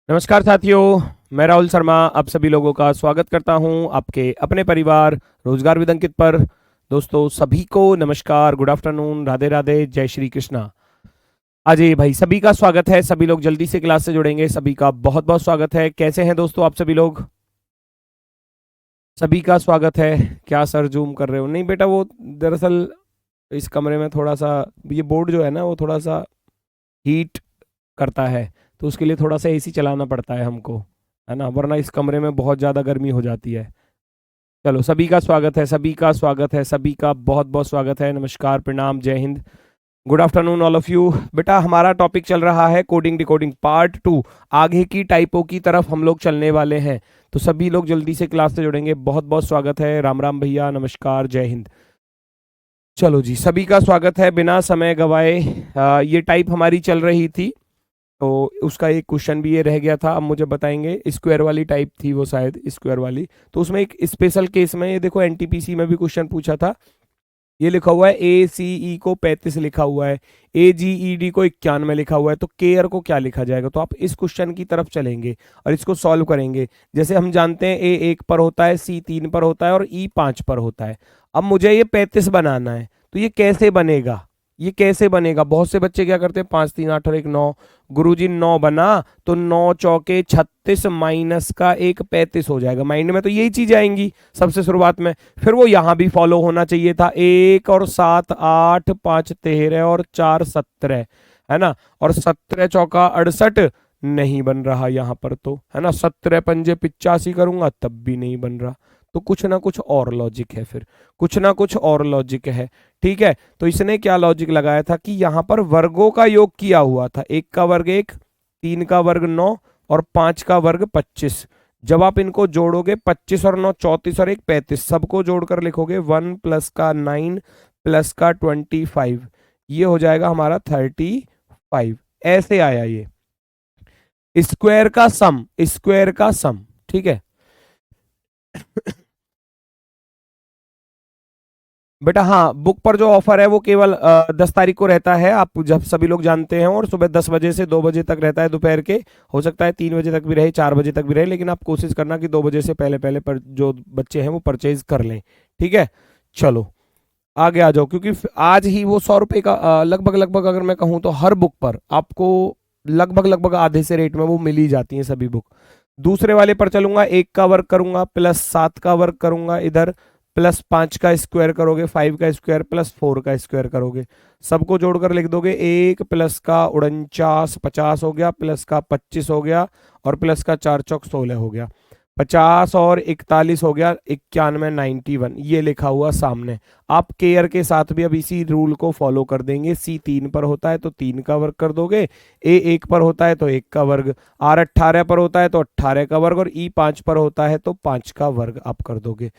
नमस्कार साथियों, मैं राहुल शर्मा आप सभी लोगों का स्वागत करता हूं आपके अपने परिवार रोजगार विद अंकित पर। दोस्तों सभी को नमस्कार, गुड आफ्टरनून, राधे राधे, जय श्री कृष्णा। अजय भाई सभी का स्वागत है, सभी लोग जल्दी से क्लास से जुड़ेंगे, सभी का बहुत बहुत स्वागत है। कैसे हैं दोस्तों आप सभी लोग? सभी का स्वागत है। क्या सर जूम कर रहे हो? नहीं बेटा, वो दरअसल इस कमरे में थोड़ा सा ये बोर्ड जो है ना वो थोड़ा सा हीट करता है, तो उसके लिए थोड़ा सा एसी चलाना पड़ता है हमको, है ना, वरना इस कमरे में बहुत ज़्यादा गर्मी हो जाती है। चलो सभी का स्वागत है, सभी का स्वागत है, सभी का बहुत बहुत स्वागत है। नमस्कार, प्रणाम, जय Hind, good afternoon all of you. बेटा हमारा टॉपिक चल रहा है कोडिंग डिकोडिंग पार्ट 2। आगे की टाइपों की तरफ हम लोग चलने वाले हैं, तो सभी लोग जल्दी से क्लास से जुड़ेंगे। बहुत बहुत स्वागत है, राम राम भैया, नमस्कार, जय हिंद। चलो जी, सभी का स्वागत है। बिना समय गवाए ये टाइप हमारी चल रही थी, तो उसका एक क्वेश्चन भी ये रह गया था। अब मुझे बताएंगे, स्क्वायर वाली टाइप थी वो, शायद स्क्वायर वाली। तो उसमें एक स्पेशल केस में, ये देखो एनटीपीसी में भी क्वेश्चन पूछा था। ये लिखा हुआ है ए सी ई को 35 लिखा हुआ है, ए जी ई डी को 91 लिखा हुआ है, तो के आर को क्या लिखा जाएगा? तो आप इस क्वेश्चन की तरफ चलेंगे और इसको सॉल्व करेंगे। जैसे हम जानते हैं ए 1 पर होता है, सी 3 पर होता है और ई 5 पर होता है। अब मुझे ये 35 बनाना है, तो ये कैसे बनेगा? ये कैसे बनेगा? बहुत से बच्चे क्या करते हैं, 5 3 8 और 1 9। गुरुजी 9 बना तो 9 चौके 36 माइनस का एक 35 हो जाएगा। माइंड में तो यही चीज आएंगी सबसे शुरुआत में। फिर वो यहां भी फॉलो होना चाहिए था, 1 और 7 8, 5 13 और 4 17, है ना। और 17 चौका 68 नहीं बन रहा यहाँ पर, तो है ना। 17 पंजे 85 करूंगा तब भी नहीं बन रहा। तो कुछ ना कुछ और लॉजिक है, फिर कुछ ना कुछ और लॉजिक है। ठीक है, तो इसने क्या लॉजिक लगाया था कि यहां पर वर्गों का योग किया हुआ था। 1 का वर्ग 1, 3 का वर्ग 9 और 5 का वर्ग 25। जब आप इनको जोड़ोगे 25 और 9 34 और 1 35, सबको जोड़कर लिखोगे 1 प्लस का 9 प्लस का 25, ये हो जाएगा हमारा 35। ऐसे आया ये स्क्वायर का सम, स्क्वायर का सम। ठीक है बेटा, हाँ बुक पर जो ऑफर है वो केवल 10 तारीख को रहता है, आप जब सभी लोग जानते हैं, और सुबह 10 बजे से 2 बजे तक रहता है दोपहर के। हो सकता है 3 बजे तक भी रहे, 4 बजे तक भी रहे, लेकिन आप कोशिश करना कि 2 बजे से पहले पहले पर जो बच्चे हैं वो परचेज कर लें। ठीक है, चलो आगे आ जाओ, क्योंकि आज ही वो 100 रुपये का लगभग लगभग, अगर मैं कहूँ तो हर बुक पर आपको लगभग लगभग आधे से रेट में वो मिल ही जाती हैं सभी बुक। दूसरे वाले पर चलूंगा, 1 का वर्ग करूंगा प्लस 7 का वर्ग करूंगा इधर, प्लस 5 का स्क्वायर करोगे, 5 का स्क्वायर प्लस 4 का स्क्वायर करोगे, सबको जोड़कर लिख दोगे 1 प्लस का 49 50 हो गया, प्लस का 25 हो गया, और प्लस का 4 चौक 16 हो गया, 50 और 41 हो गया, 91 91, ये लिखा हुआ सामने। आप केयर के साथ भी अब इसी रूल को फॉलो कर देंगे। सी 3 पर होता है तो 3 का वर्ग कर दोगे, ए 1 पर होता है तो 1 का वर्ग, आर 18 पर होता है तो 18 का वर्ग, और ई 5 पर होता है तो 5 का वर्ग आप कर दोगे।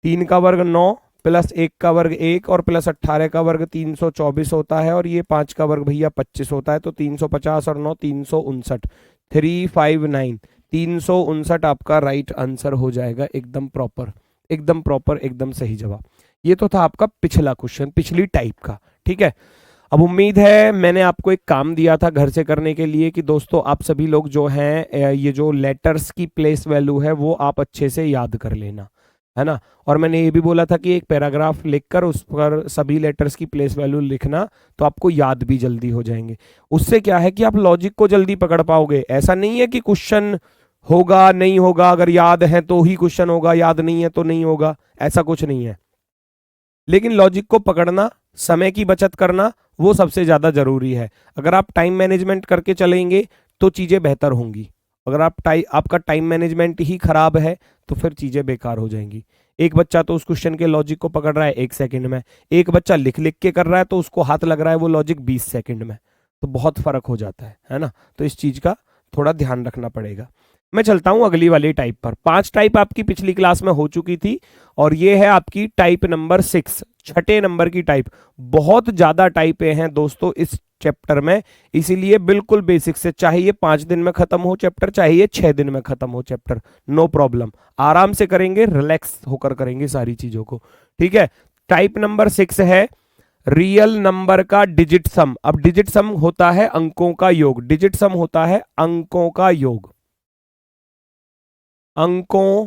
3 का वर्ग 9 प्लस 1 का वर्ग 1 और प्लस 18 का वर्ग 324 होता है, और ये 5 का वर्ग भैया 25 होता है, तो 350 और 9 359, 359, 359 आपका राइट आंसर हो जाएगा। एकदम प्रॉपर, एकदम प्रॉपर, एकदम सही जवाब। ये तो था आपका पिछला क्वेश्चन, पिछली टाइप का। ठीक है, अब उम्मीद है मैंने आपको एक काम दिया था घर से करने के लिए कि दोस्तों आप सभी लोग जो हैं ये जो लेटर्स की प्लेस वैल्यू है वो आप अच्छे से याद कर लेना, है ना। और मैंने ये भी बोला था कि एक पैराग्राफ लिखकर उस पर सभी लेटर्स की प्लेस वैल्यू लिखना, तो आपको याद भी जल्दी हो जाएंगे। उससे क्या है कि आप लॉजिक को जल्दी पकड़ पाओगे। ऐसा नहीं है कि क्वेश्चन होगा नहीं होगा, अगर याद है तो ही क्वेश्चन होगा, याद नहीं है तो नहीं होगा, ऐसा कुछ नहीं है। लेकिन लॉजिक को पकड़ना, समय की बचत करना, वो सबसे ज्यादा जरूरी है। अगर आप टाइम मैनेजमेंट करके चलेंगे तो चीजें बेहतर होंगी। अगर आपका टाइम मैनेजमेंट ही खराब है तो फिर चीजें बेकार हो जाएंगी। एक बच्चा तो उस क्वेश्चन के लॉजिक को पकड़ रहा है 1 सेकंड में, एक बच्चा लिख लिख के कर रहा है तो उसको हाथ लग रहा है वो लॉजिक 20 सेकंड में, तो बहुत फर्क हो जाता है ना। तो इस चीज का थोड़ा ध्यान रखना पड़ेगा। मैं चलता हूं अगली वाली टाइप पर। 5 टाइप आपकी पिछली क्लास में हो चुकी थी, और ये है आपकी टाइप नंबर 6, छठे नंबर की टाइप। बहुत ज्यादा टाइपें हैं दोस्तों इस चैप्टर में, इसीलिए बिल्कुल बेसिक से, चाहे ये 5 दिन में खत्म हो चैप्टर, चाहे ये 6 दिन में खत्म हो चैप्टर, नो प्रॉब्लम, आराम से करेंगे, रिलैक्स होकर करेंगे सारी चीजों को। ठीक है, टाइप नंबर 6 है रियल नंबर का डिजिट सम। अब डिजिट सम होता है अंकों का योग, डिजिट सम होता है अंकों का योग। अंकों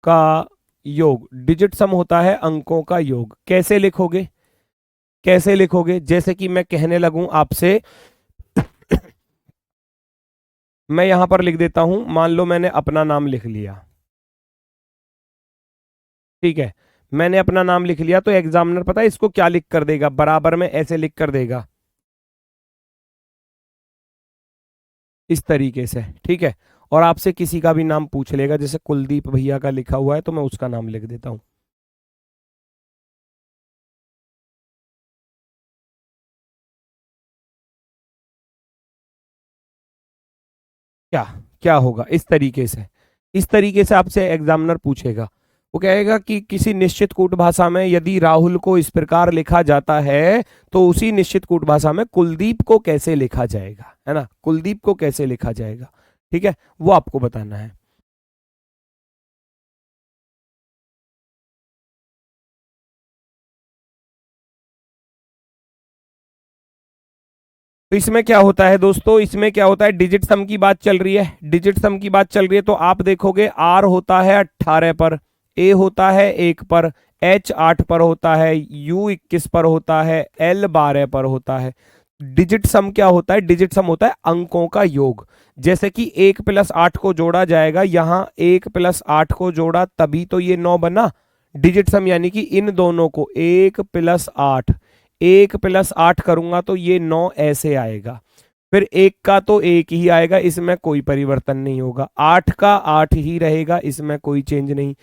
का योग, डिजिट सम होता है अंकों का योग। कैसे लिखोगे, कैसे लिखोगे? जैसे कि मैं कहने लगूं आपसे, मैं यहां पर लिख देता हूं, मान लो मैंने अपना नाम लिख लिया, ठीक है, मैंने अपना नाम लिख लिया, तो एग्जामिनर पता है इसको क्या लिख कर देगा, बराबर में ऐसे लिख कर देगा, इस तरीके से, ठीक है। और आपसे किसी का भी नाम पूछ लेगा, जैसे कुलदीप भैया का लिखा हुआ है तो मैं उसका नाम लिख देता हूं। क्या क्या होगा, इस तरीके से, इस तरीके से आपसे एग्जामिनर पूछेगा। वो कहेगा कि किसी निश्चित कूट भाषा में यदि राहुल को इस प्रकार लिखा जाता है, तो उसी निश्चित कूट भाषा में कुलदीप को कैसे लिखा जाएगा, है ना, कुलदीप को कैसे लिखा जाएगा, ठीक है, वो आपको बताना है। तो इसमें क्या होता है दोस्तों, इसमें क्या होता है, डिजिट सम की बात चल रही है, डिजिट सम की बात चल रही है, तो आप देखोगे आर होता है 18 पर, ए होता है 1 पर, एच 8 पर होता है, यू 21 पर होता है, एल 12 पर होता है। डिजिट सम क्या होता है, डिजिट सम होता है अंकों का योग। जैसे कि 1 + 8 को जोड़ा जाएगा, यहां 1 + 8 को जोड़ा तभी तो ये 9 बना। डिजिट सम यानी कि इन दोनों को 1 + 8, 1 + 8 करूंगा तो ये 9 ऐसे आएगा, फिर 1 का तो 1 ही आएगा, इसमें कोई परिवर्तन नहीं होगा, 8 का 8 ही रहेगा, इसमें कोई चेंज नहीं।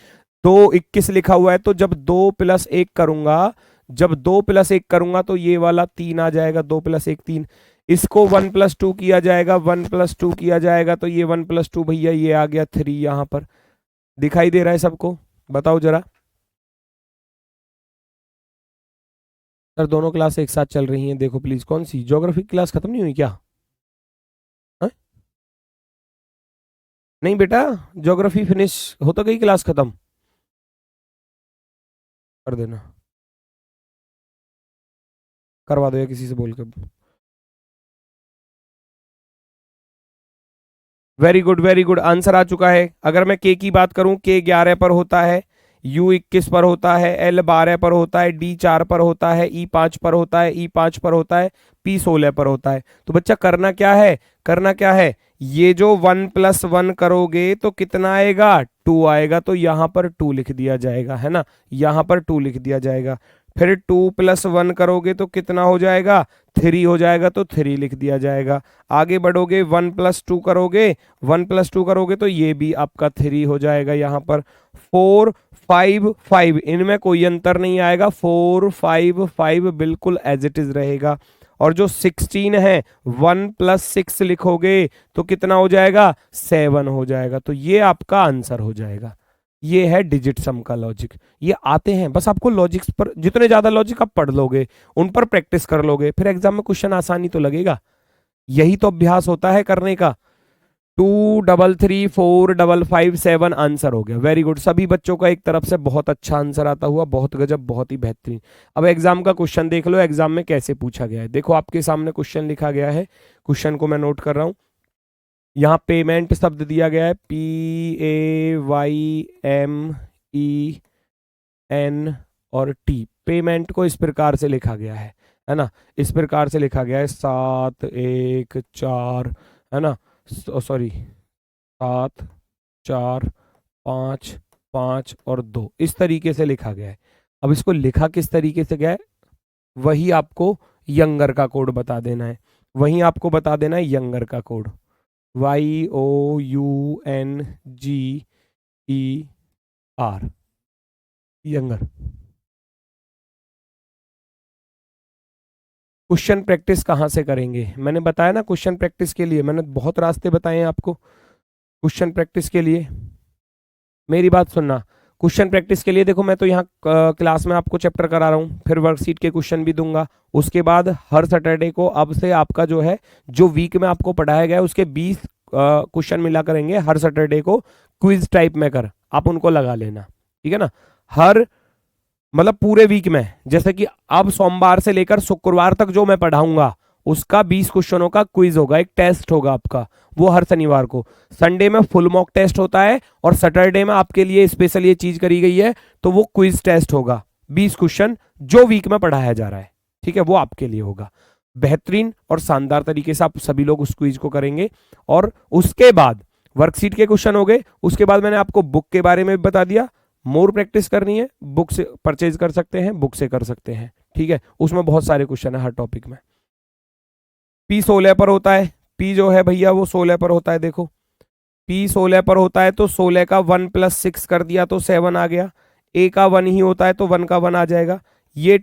2 21 लिखा हुआ है, तो जब 2 + 1 करूंगा, जब 2 + 1 करूंगा तो ये वाला 3 आ जाएगा, 2 + 1 3। इसको 1 + 2 किया जाएगा, 1 + 2 किया जाएगा तो ये 1 + 2 भैया ये आ गया 3, यहां पर दिखाई दे रहा है सबको, बताओ जरा। सर दोनों क्लास एक साथ चल रही हैं, देखो प्लीज, कौन सी ज्योग्राफी क्लास खत्म नहीं हुई क्या? है? नहीं बेटा, ज्योग्राफी फिनिश हो तो गई क्लास खत्म, कर देना, करवा दो या किसी से बोल के। Very good very good, answer आ चुका है। अगर मैं के की बात करूं, के 11 पर होता है, यू 21 पर होता है, एल 12 पर होता है, डी 4 पर होता है, ई 5 पर होता है, ई 5 पर होता है, पी 16 पर होता है। तो बच्चा करना क्या है, करना क्या है, ये जो 1 + 1 करोगे तो कितना आएगा, 2 आएगा, तो यहां पर 2 लिख दिया जाएगा, है ना, यहां पर 2 लिख दिया जाएगा। फिर 2 + 1 करोगे तो कितना हो जाएगा, 3 हो जाएगा, तो 3 लिख दिया जाएगा। आगे बढ़ोगे, 1 + 2 करोगे, 1 + 2 करोगे तो ये भी आपका 3 हो जाएगा, यहाँ पर 4 5 5, इनमें कोई अंतर नहीं आएगा, 4 5 5 बिल्कुल एज इट इज रहेगा। और जो 16 है, 1 + 6 लिखोगे तो कितना हो जाएगा, 7 हो जाएगा, तो ये आपका आंसर हो जाएगा। ये है डिजिट सम का लॉजिक। ये आते हैं, बस आपको लॉजिक्स पर, जितने ज्यादा लॉजिक आप पढ़ लोगे, उन पर प्रैक्टिस कर लोगे, फिर एग्जाम में क्वेश्चन आसानी तो लगेगा। यही तो अभ्यास होता है करने का। 2 3 3 4 5 5 7 आंसर हो गया, वेरी गुड। सभी बच्चों का एक तरफ से बहुत अच्छा आंसर आता हुआ, बहुत गजब, बहुत ही बेहतरीन। अब एग्जाम का क्वेश्चन देख लो, एग्जाम में कैसे पूछा गया है। देखो आपके सामने क्वेश्चन लिखा गया है, क्वेश्चन को मैं नोट कर रहा हूं। यहाँ पेमेंट शब्द दिया गया है, PAYMEN और टी, पेमेंट को इस प्रकार से लिखा गया है ना, इस प्रकार से लिखा गया है, 7 1 4, है ना, सॉरी 7 4 5 5 और 2, इस तरीके से लिखा गया है। अब इसको लिखा किस तरीके से गया है, वही आपको यंगर का कोड बता देना है, वही आपको बता देना है यंगर का code, YOUNGER, younger. Question practice कहाँ से करेंगे, मैंने बताया ना, क्वेश्चन प्रैक्टिस के लिए मैंने बहुत रास्ते बताए हैं आपको। क्वेश्चन प्रैक्टिस के लिए मेरी बात सुनना, क्वेश्चन प्रैक्टिस के लिए देखो, मैं तो यहाँ क्लास में आपको चैप्टर करा रहा हूँ, फिर वर्कशीट के क्वेश्चन भी दूंगा। उसके बाद हर सैटरडे को अब से आपका जो है, जो वीक में आपको पढ़ाया गया है उसके 20 क्वेश्चन मिला करेंगे हर सैटरडे को, क्विज टाइप में कर, आप उनको लगा लेना, ठीक है ना। हर मतलब पूरे वीक में, जैसे कि अब सोमवार से लेकर शुक्रवार तक जो मैं पढ़ाऊंगा, उसका 20 क्वेश्चनों का क्विज होगा, एक टेस्ट होगा आपका, वो हर शनिवार को। संडे में फुल मॉक टेस्ट होता है और सैटरडे में आपके लिए स्पेशल ये चीज करी गई है, तो वो क्विज टेस्ट होगा 20 क्वेश्चन जो वीक में पढ़ाया जा रहा है, ठीक है, वो आपके लिए होगा। बेहतरीन और शानदार तरीके से आप सभी लोग उस क्विज को करेंगे। और उसके बाद वर्कशीट के क्वेश्चन हो गए, उसके बाद मैंने आपको बुक के बारे में भी बता दिया। मोर प्रैक्टिस करनी है, बुक से परचेज कर सकते हैं, बुक से कर सकते हैं, ठीक है, उसमें बहुत सारे क्वेश्चन है हर टॉपिक में। पी 16 पर होता है, पी जो है भैया वो 16 पर होता है। देखो पी 16 पर होता है तो 16 का 1 + 6 कर दिया तो 7 आ गया। ए का 1 ही होता है तो 1 का 1 आ जाएगा। ये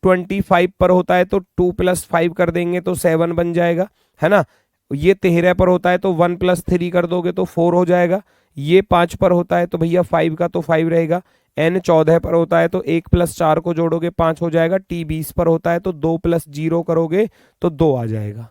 25 पर होता है तो 2 + 5 कर देंगे तो 7 बन जाएगा, है ना। ये 13 पर होता है तो 1 + 3 कर दोगे तो 4 हो जाएगा। ये 5 पर होता है तो भैया 5 का तो 5 रहेगा। एन 14 पर होता है तो 1 + 4 को जोड़ोगे 5 हो जाएगा। टी 20 पर होता है तो 2 + 0 करोगे तो 2 आ जाएगा।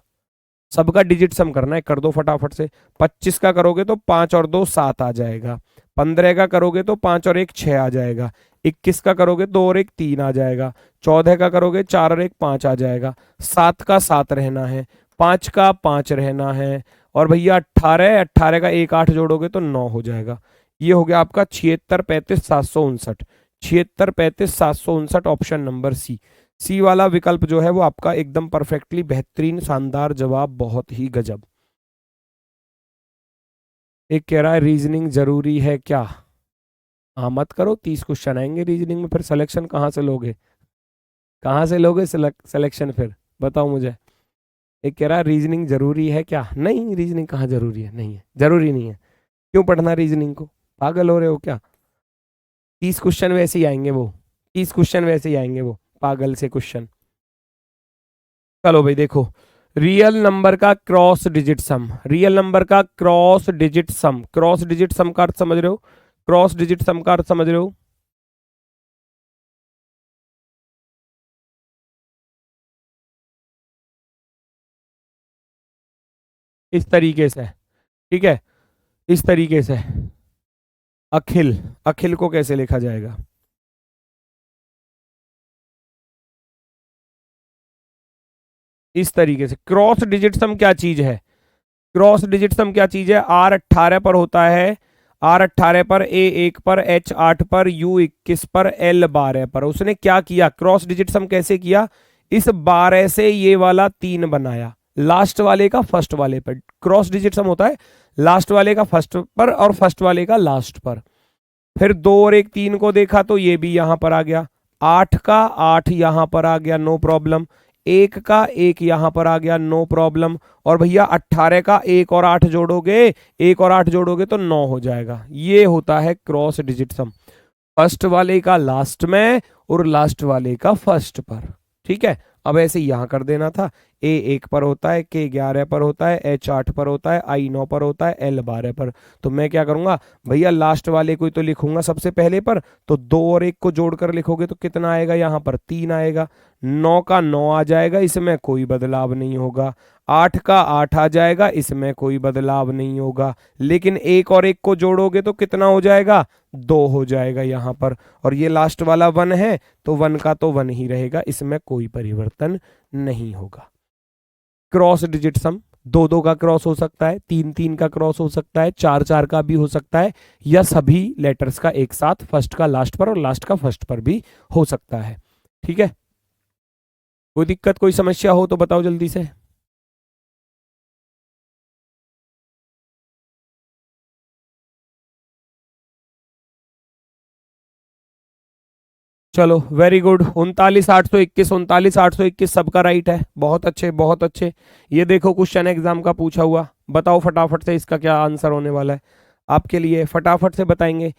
सबका डिजिट सम करना है, कर दो फटाफट से। 25 का करोगे तो 5 और 2 7 आ जाएगा। 15 का करोगे तो 5 और 1 6 आ जाएगा। 21 का करोगे 2 और 1 3 आ जाएगा। 14 का करोगे 4 और 1 5 आ जाएगा। 7 का 7 रहना है, 5 का 5 रहना है। और भैया 18 का 1 8 जोड़ोगे तो 9 हो जाएगा। ये हो गया आपका 76 35 759। 76 35 759 ऑप्शन नंबर सी। सी वाला विकल्प जो है वो आपका एकदम परफेक्टली बेहतरीन शानदार जवाब, बहुत ही गजब। एक कह रहा है रीजनिंग जरूरी है क्या? हाँ मत करो, 30 क्वेश्चन आएंगे रीजनिंग में, फिर सिलेक्शन कहाँ से लोगे? कहाँ से लोगे सिलेक्शन फिर बताओ मुझे। एक कह रहा है रीजनिंग जरूरी है क्या? नहीं, रीजनिंग कहाँ जरूरी है, नहीं है, जरूरी नहीं है। क्यों पढ़ना रीजनिंग को, पागल हो रहे हो क्या? 30 क्वेश्चन वैसे ही आएंगे वो, 30 क्वेश्चन वैसे ही आएंगे वो, पागल से क्वेश्चन। चलो भाई देखो, रियल नंबर का cross digit sum, real number का cross digit sum, cross digit sum का अर्थ समझ रहे हो? क्रॉस डिजिट सम का अर्थ समझ रहे हो? इस तरीके से, ठीक है, इस तरीके से। अखिल, अखिल को कैसे लिखा जाएगा? इस तरीके से। क्रॉस डिजिट सम क्या चीज है? क्रॉस डिजिट सम क्या चीज है? आर 18 पर होता है, आर 18 पर, ए 1 पर, एच 8 पर, यू 21 पर, एल 12 पर। उसने क्या किया, क्रॉस डिजिट सम कैसे किया? इस 12 से ये वाला 3 बनाया, लास्ट वाले का फर्स्ट वाले पर। क्रॉस डिजिट सम होता है लास्ट वाले का फर्स्ट पर और फर्स्ट वाले का लास्ट पर। फिर 2 और 1 3 को देखा तो ये भी यहां पर आ गया। 8 का 8 यहां पर आ गया, नो प्रॉब्लम। 1 का 1 यहां पर आ गया, नो प्रॉब्लम। और भैया 18 का 1 और 8 जोड़ोगे, 1 और 8 जोड़ोगे तो 9 हो जाएगा। ये होता है क्रॉस डिजिट सम, फर्स्ट वाले का लास्ट में और लास्ट वाले का फर्स्ट पर, ठीक है। अब ऐसे यहां कर देना था। ए 1 पर होता है, के 11 पर होता है, एच 8 पर होता है, आई 9 पर होता है, एल 12 पर। तो मैं क्या करूंगा भैया, लास्ट वाले को ही तो लिखूंगा सबसे पहले पर। तो 2 और 1 को जोड़कर लिखोगे तो कितना आएगा, यहां पर 3 आएगा। 9 का 9 आ जाएगा, इसमें कोई बदलाव नहीं होगा। 8 का 8 आ जाएगा, इसमें कोई बदलाव नहीं होगा। लेकिन 1 और 1 को जोड़ोगे तो कितना हो जाएगा, 2 हो जाएगा यहां पर। और ये लास्ट वाला 1 है तो 1 का तो 1 ही रहेगा, इसमें कोई परिवर्तन नहीं होगा। क्रॉस डिजिट सम 2 2 का क्रॉस हो सकता है, 3 3 का क्रॉस हो सकता है, 4 4 का भी हो सकता है, या सभी लेटर्स का एक साथ, फर्स्ट का लास्ट पर और लास्ट का फर्स्ट पर भी हो सकता है, ठीक है। कोई दिक्कत कोई समस्या हो तो बताओ जल्दी से। चलो वेरी गुड। 39 821, 39 821 सबका राइट है, बहुत अच्छे बहुत अच्छे। ये देखो क्वेश्चन एग्जाम का पूछा हुआ, बताओ फटाफट से इसका क्या आंसर होने वाला है आपके लिए, फटाफट से बताएंगे।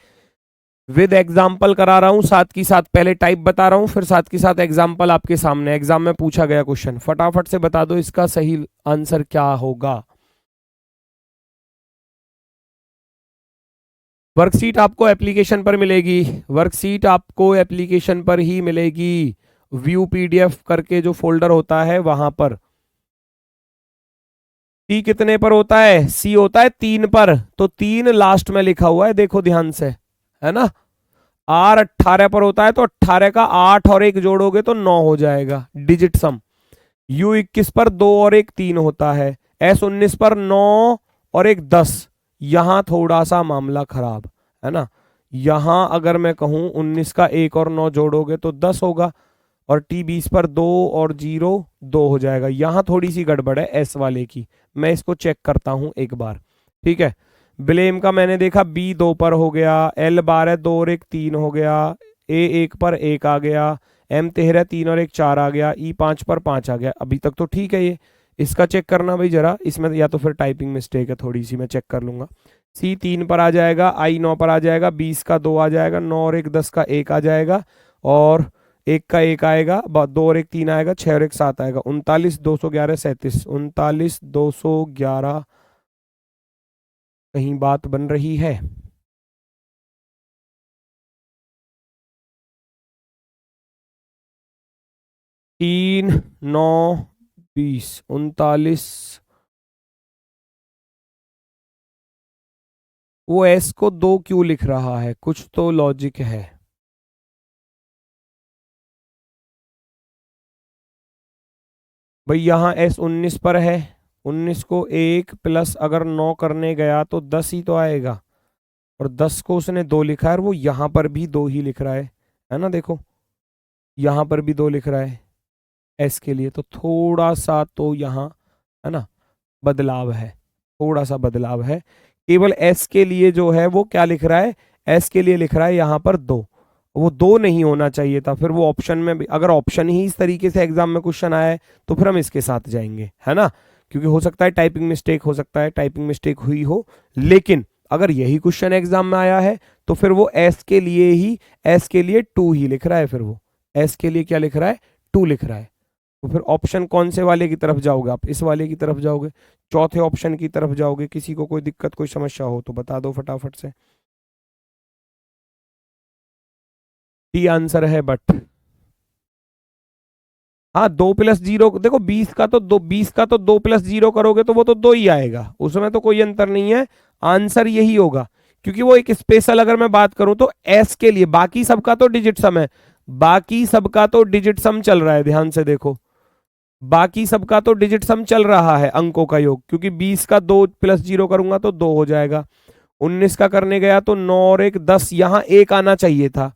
विद एग्जाम्पल करा रहा हूं, साथ की साथ पहले टाइप बता रहा हूं, फिर साथ की साथ एग्जाम्पल आपके सामने, एग्जाम में पूछा गया क्वेश्चन। फटाफट से बता दो इसका सही आंसर क्या होगा। वर्कशीट आपको एप्लीकेशन पर मिलेगी, वर्कशीट आपको एप्लीकेशन पर ही मिलेगी, व्यू पीडीएफ करके जो फोल्डर होता है वहां पर। टी कितने पर होता है? सी होता है 3 पर, तो 3 लास्ट में लिखा हुआ है, देखो ध्यान से, है ना। आर 18 पर होता है तो 18 का 8 और 1 जोड़ोगे तो 9 हो जाएगा, डिजिट सम। U21 पर 2 और 1 3 होता है, S19 पर 9 और 1 10। यहां थोड़ा सा मामला खराब है ना। यहां अगर मैं कहूं 19 का 1 और 9 जोड़ोगे तो 10 होगा, और T20 पर 2 और 0 2 हो जाएगा। यहां थोड़ी सी गड़बड़ है S वाले की, मैं इसको चेक करता हूं एक बार। ठीक है, ब्लेम का मैंने देखा B2 पर हो गया, L12 2 और 1 3 हो गया, A1 पर 1 आ गया, M13 3 और 1 4 आ गया, E5 पर 5 आ गया। अभी तक तो ठीक है ये। इसका चेक करना भाई जरा, इसमें या तो फिर टाइपिंग मिस्टेक है थोड़ी सी, मैं चेक कर लूंगा। C3 पर आ जाएगा, I9 पर आ जाएगा, 20 का 2 आ जाएगा, 9 और 1 10 का 1 आ जाएगा, और 1 का 1 आएगा, 2 और 1 3 आएगा, 6 और 1 7 आएगा। 39 211 37, 39 211। कहीं बात बन रही है? 3 9 20 39। वो एस को 2 क्यों लिख रहा है? कुछ तो लॉजिक है। भाई यहाँ S19 पर है, 19 को 1 प्लस अगर 9 करने गया तो 10 ही तो आएगा, और 10 को उसने 2 लिखा है, और वो यहाँ पर भी 2 ही लिख रहा है ना। देखो यहाँ पर भी 2 लिख रहा है एस के लिए, तो थोड़ा सा तो यहाँ है ना बदलाव है, थोड़ा सा बदलाव है। केवल एस के लिए जो है वो क्या लिख रहा है, एस के लिए लिख रहा है यहाँ पर 2। वो 2 नहीं होना चाहिए था, फिर वो ऑप्शन में भी, अगर ऑप्शन ही इस तरीके से एग्जाम में क्वेश्चन आया है तो फिर हम इसके साथ जाएंगे, है ना। क्योंकि हो सकता है टाइपिंग मिस्टेक, हो सकता है टाइपिंग मिस्टेक हुई हो, लेकिन अगर यही क्वेश्चन एग्जाम में आया है तो फिर वो एस के लिए ही, एस के लिए 2 ही लिख रहा है, फिर वो एस के लिए क्या लिख रहा है, 2 लिख रहा है। तो फिर ऑप्शन कौन से वाले की तरफ जाओगे आप? इस वाले की तरफ जाओगे, चौथे ऑप्शन की तरफ जाओगे। किसी को कोई दिक्कत कोई समस्या हो तो बता दो फटाफट से। डी आंसर है बट। हाँ 2 + 0 देखो, 20 का तो 2, 20 का तो 2 + 0 करोगे तो वो तो 2 ही आएगा, उसमें तो कोई अंतर नहीं है। आंसर यही होगा, क्योंकि वो एक स्पेशल, अगर मैं बात करूं तो एस के लिए, बाकी सबका तो डिजिट सम है, बाकी सबका तो डिजिट सम चल रहा है, ध्यान से देखो, बाकी सबका तो डिजिट सम चल रहा है, अंकों का योग। क्योंकि 20 का 2 + 0 करूंगा तो 2 हो जाएगा, 19 का करने गया तो 9 और 1 10, यहां 1 आना चाहिए था,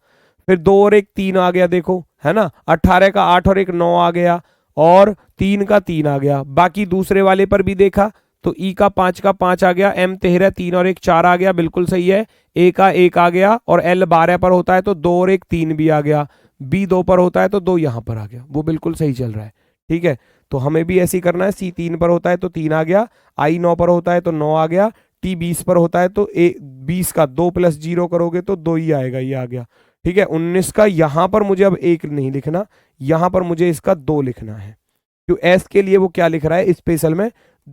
फिर 2 और 1 3 आ गया, देखो है ना। 18 का 8 और 1 9 आ गया, और 3 का 3 आ गया। बाकी दूसरे वाले पर भी देखा तो ई का 5 का 5 आ गया, M13 3 और 1 4 आ गया, बिल्कुल सही है। ए का 1 आ गया, और L12 पर होता है तो 2 और 1 3 भी आ गया। B2 पर होता है तो 2 यहां पर आ गया, वो बिल्कुल सही चल रहा है। ठीक है, तो हमें भी ऐसे ही करना है। C3 पर होता है तो 3 आ गया, I9 पर होता है तो 9 आ गया, T20 पर होता है तो 20 का 2 + 0 करोगे तो 2 ही आएगा, ये आ गया। ठीक है, 19 का यहां पर मुझे अब 1 नहीं लिखना, यहां पर मुझे इसका 2 लिखना है। क्यों, एस के लिए वो क्या लिख रहा है स्पेशल में,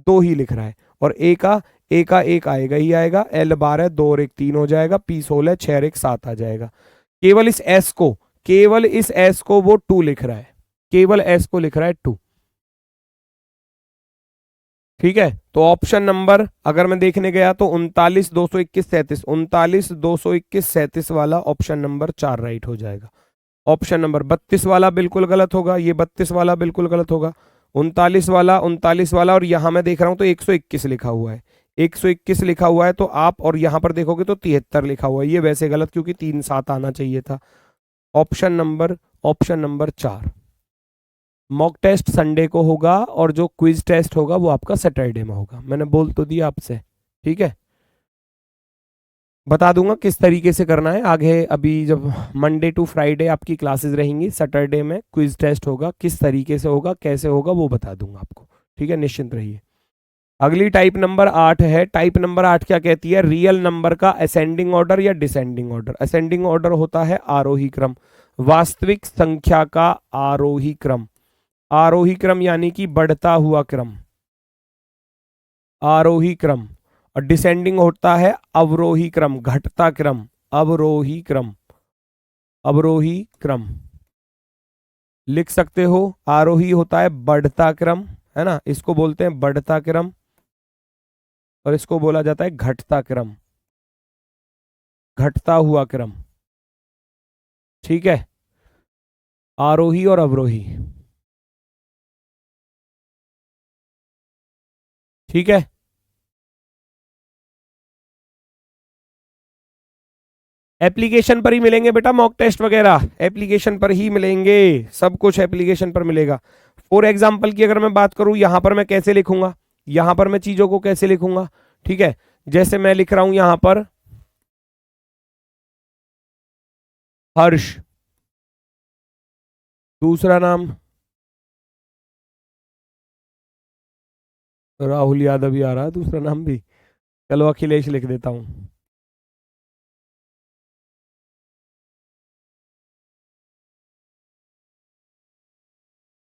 2 ही लिख रहा है। और ए का 1 आएगा ही आएगा, L12 2 और 1 3 हो जाएगा, P16 6 और 1 7 आ जाएगा। केवल इस एस को, केवल इस एस को वो 2 लिख रहा है, केवल एस को लिख रहा है 2। ठीक है, तो ऑप्शन नंबर अगर मैं देखने गया तो 39 221 37, 39 221 37 वाला ऑप्शन नंबर 4 राइट हो जाएगा। ऑप्शन नंबर 32 वाला बिल्कुल गलत होगा, ये 32 वाला बिल्कुल गलत होगा, 39 वाला और यहां मैं देख रहा हूं तो 121 लिखा हुआ है, 121 लिखा हुआ है, तो आप और यहां पर देखोगे तो 73 लिखा हुआ है, ये वैसे गलत, क्योंकि 3 7 आना चाहिए था। Option number 4। Mock test Sunday को होगा, और जो क्विज टेस्ट होगा वो आपका सैटरडे में होगा, मैंने बोल तो दिया आपसे। ठीक है, बता दूंगा किस तरीके से करना है आगे। अभी जब मंडे टू फ्राइडे आपकी क्लासेस रहेंगी, सैटरडे में क्विज टेस्ट होगा, किस तरीके से होगा कैसे होगा वो बता दूंगा आपको। ठीक है, निश्चिंत रहिए। अगली टाइप नंबर 8 है। टाइप नंबर 8 क्या कहती है? रियल नंबर का असेंडिंग ऑर्डर या डिसेंडिंग ऑर्डर। असेंडिंग ऑर्डर होता है आरोही क्रम, वास्तविक संख्या का आरोही क्रम, आरोही क्रम यानी कि बढ़ता हुआ क्रम, आरोही क्रम। और डिसेंडिंग होता है अवरोही क्रम, घटता क्रम, अवरोही क्रम, अवरोही क्रम लिख सकते हो। आरोही होता है बढ़ता क्रम, है ना, इसको बोलते हैं बढ़ता क्रम, और इसको बोला जाता है घटता क्रम, घटता हुआ क्रम। ठीक है, आरोही और अवरोही। ठीक है। एप्लीकेशन पर ही मिलेंगे बेटा मॉक टेस्ट वगैरह, एप्लीकेशन पर ही मिलेंगे, सब कुछ एप्लीकेशन पर मिलेगा। फॉर एग्जाम्पल की अगर मैं बात करूं, यहां पर मैं कैसे लिखूंगा, यहां पर मैं चीजों को कैसे लिखूंगा, ठीक है। जैसे मैं लिख रहा हूं यहां पर हर्ष, दूसरा नाम राहुल यादव ही आ रहा है दूसरा नाम भी, चलो अखिलेश लिख देता हूं।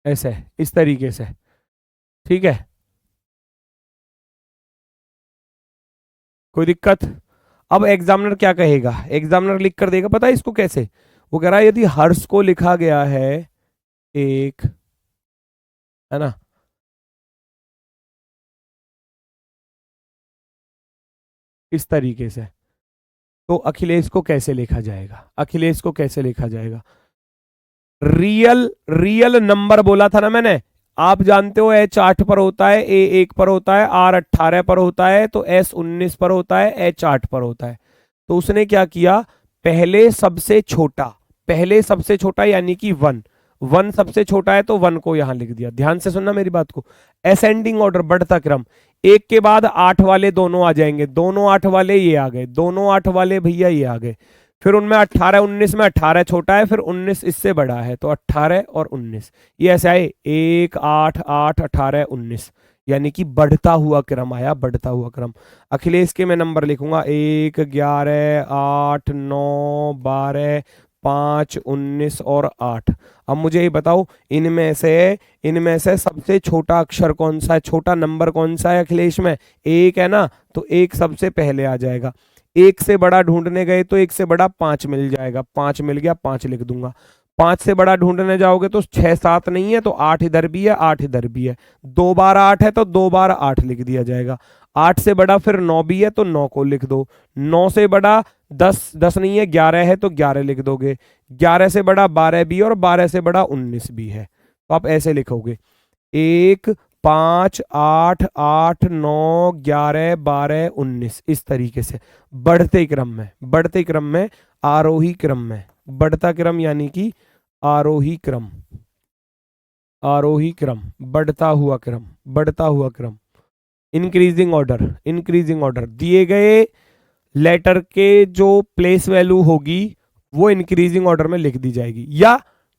ऐसे इस तरीके से, ठीक है। कोई दिक्कत? अब एग्जामिनर क्या कहेगा, एग्जामिनर लिख कर देगा, पता है इसको कैसे? वो कह रहा है यदि हर्ष को लिखा गया है एक, है ना, इस तरीके से, तो अखिलेश को कैसे लिखा जाएगा, अखिलेश को कैसे लिखा जाएगा? रियल रियल नंबर बोला था ना मैंने, आप जानते हो H8 पर होता है, A1 पर होता है, R18 पर होता है, तो S19 पर होता है, H8 पर होता है। तो उसने क्या किया, पहले सबसे छोटा, पहले सबसे छोटा यानी कि 1, 1 सबसे छोटा है तो 1 को यहां लिख दिया। ध्यान से सुनना मेरी बात को, असेंडिंग ऑर्डर, बढ़ता क्रम, एक के बाद 8 वाले दोनों आ जाएंगे, दोनों 8 वाले ये आ गए, दोनों 8 वाले भैया ये आ गए, फिर उनमें 18 19 में 18 छोटा है, फिर 19 इससे बड़ा है, तो 18 और 19 ये ऐसे आए, 1 8 8 18 19, यानी कि बढ़ता हुआ क्रम आया, बढ़ता हुआ क्रम। अखिलेश के मैं नंबर लिखूंगा 1 11 8 9 12 5 19 और 8। अब मुझे ये बताओ, इनमें से सबसे छोटा अक्षर कौन सा है, छोटा नंबर कौन सा है अखिलेश में? एक है ना, तो एक सबसे पहले आ जाएगा। एक से बड़ा ढूंढने गए तो एक से बड़ा 5 मिल जाएगा, 5 मिल गया, 5 लिख दूंगा। 5 से बड़ा ढूंढने जाओगे तो 6 7 नहीं है, तो 8 इधर भी है, 8 इधर भी है, 2 बार 8 है तो 2 बार 8 लिख दिया जाएगा। 8 से बड़ा फिर 9 भी है तो 9 को लिख दो। 9 से बड़ा 10, 10 नहीं है, 11 है तो 11 लिख दोगे। 11 से बड़ा 12 भी है और 12 से बड़ा 19 भी है, तो आप ऐसे लिखोगे 1 5 8 8 9 11 12 19, इस तरीके से बढ़ते क्रम में, बढ़ते क्रम में, आरोही क्रम में, बढ़ता क्रम यानी कि आरोही क्रम, आरोही क्रम, बढ़ता हुआ क्रम, बढ़ता हुआ क्रम, इंक्रीजिंग ऑर्डर, इंक्रीजिंग ऑर्डर। दिए गए लेटर के जो प्लेस वैल्यू होगी वो इंक्रीजिंग ऑर्डर में लिख दी जाएगी, या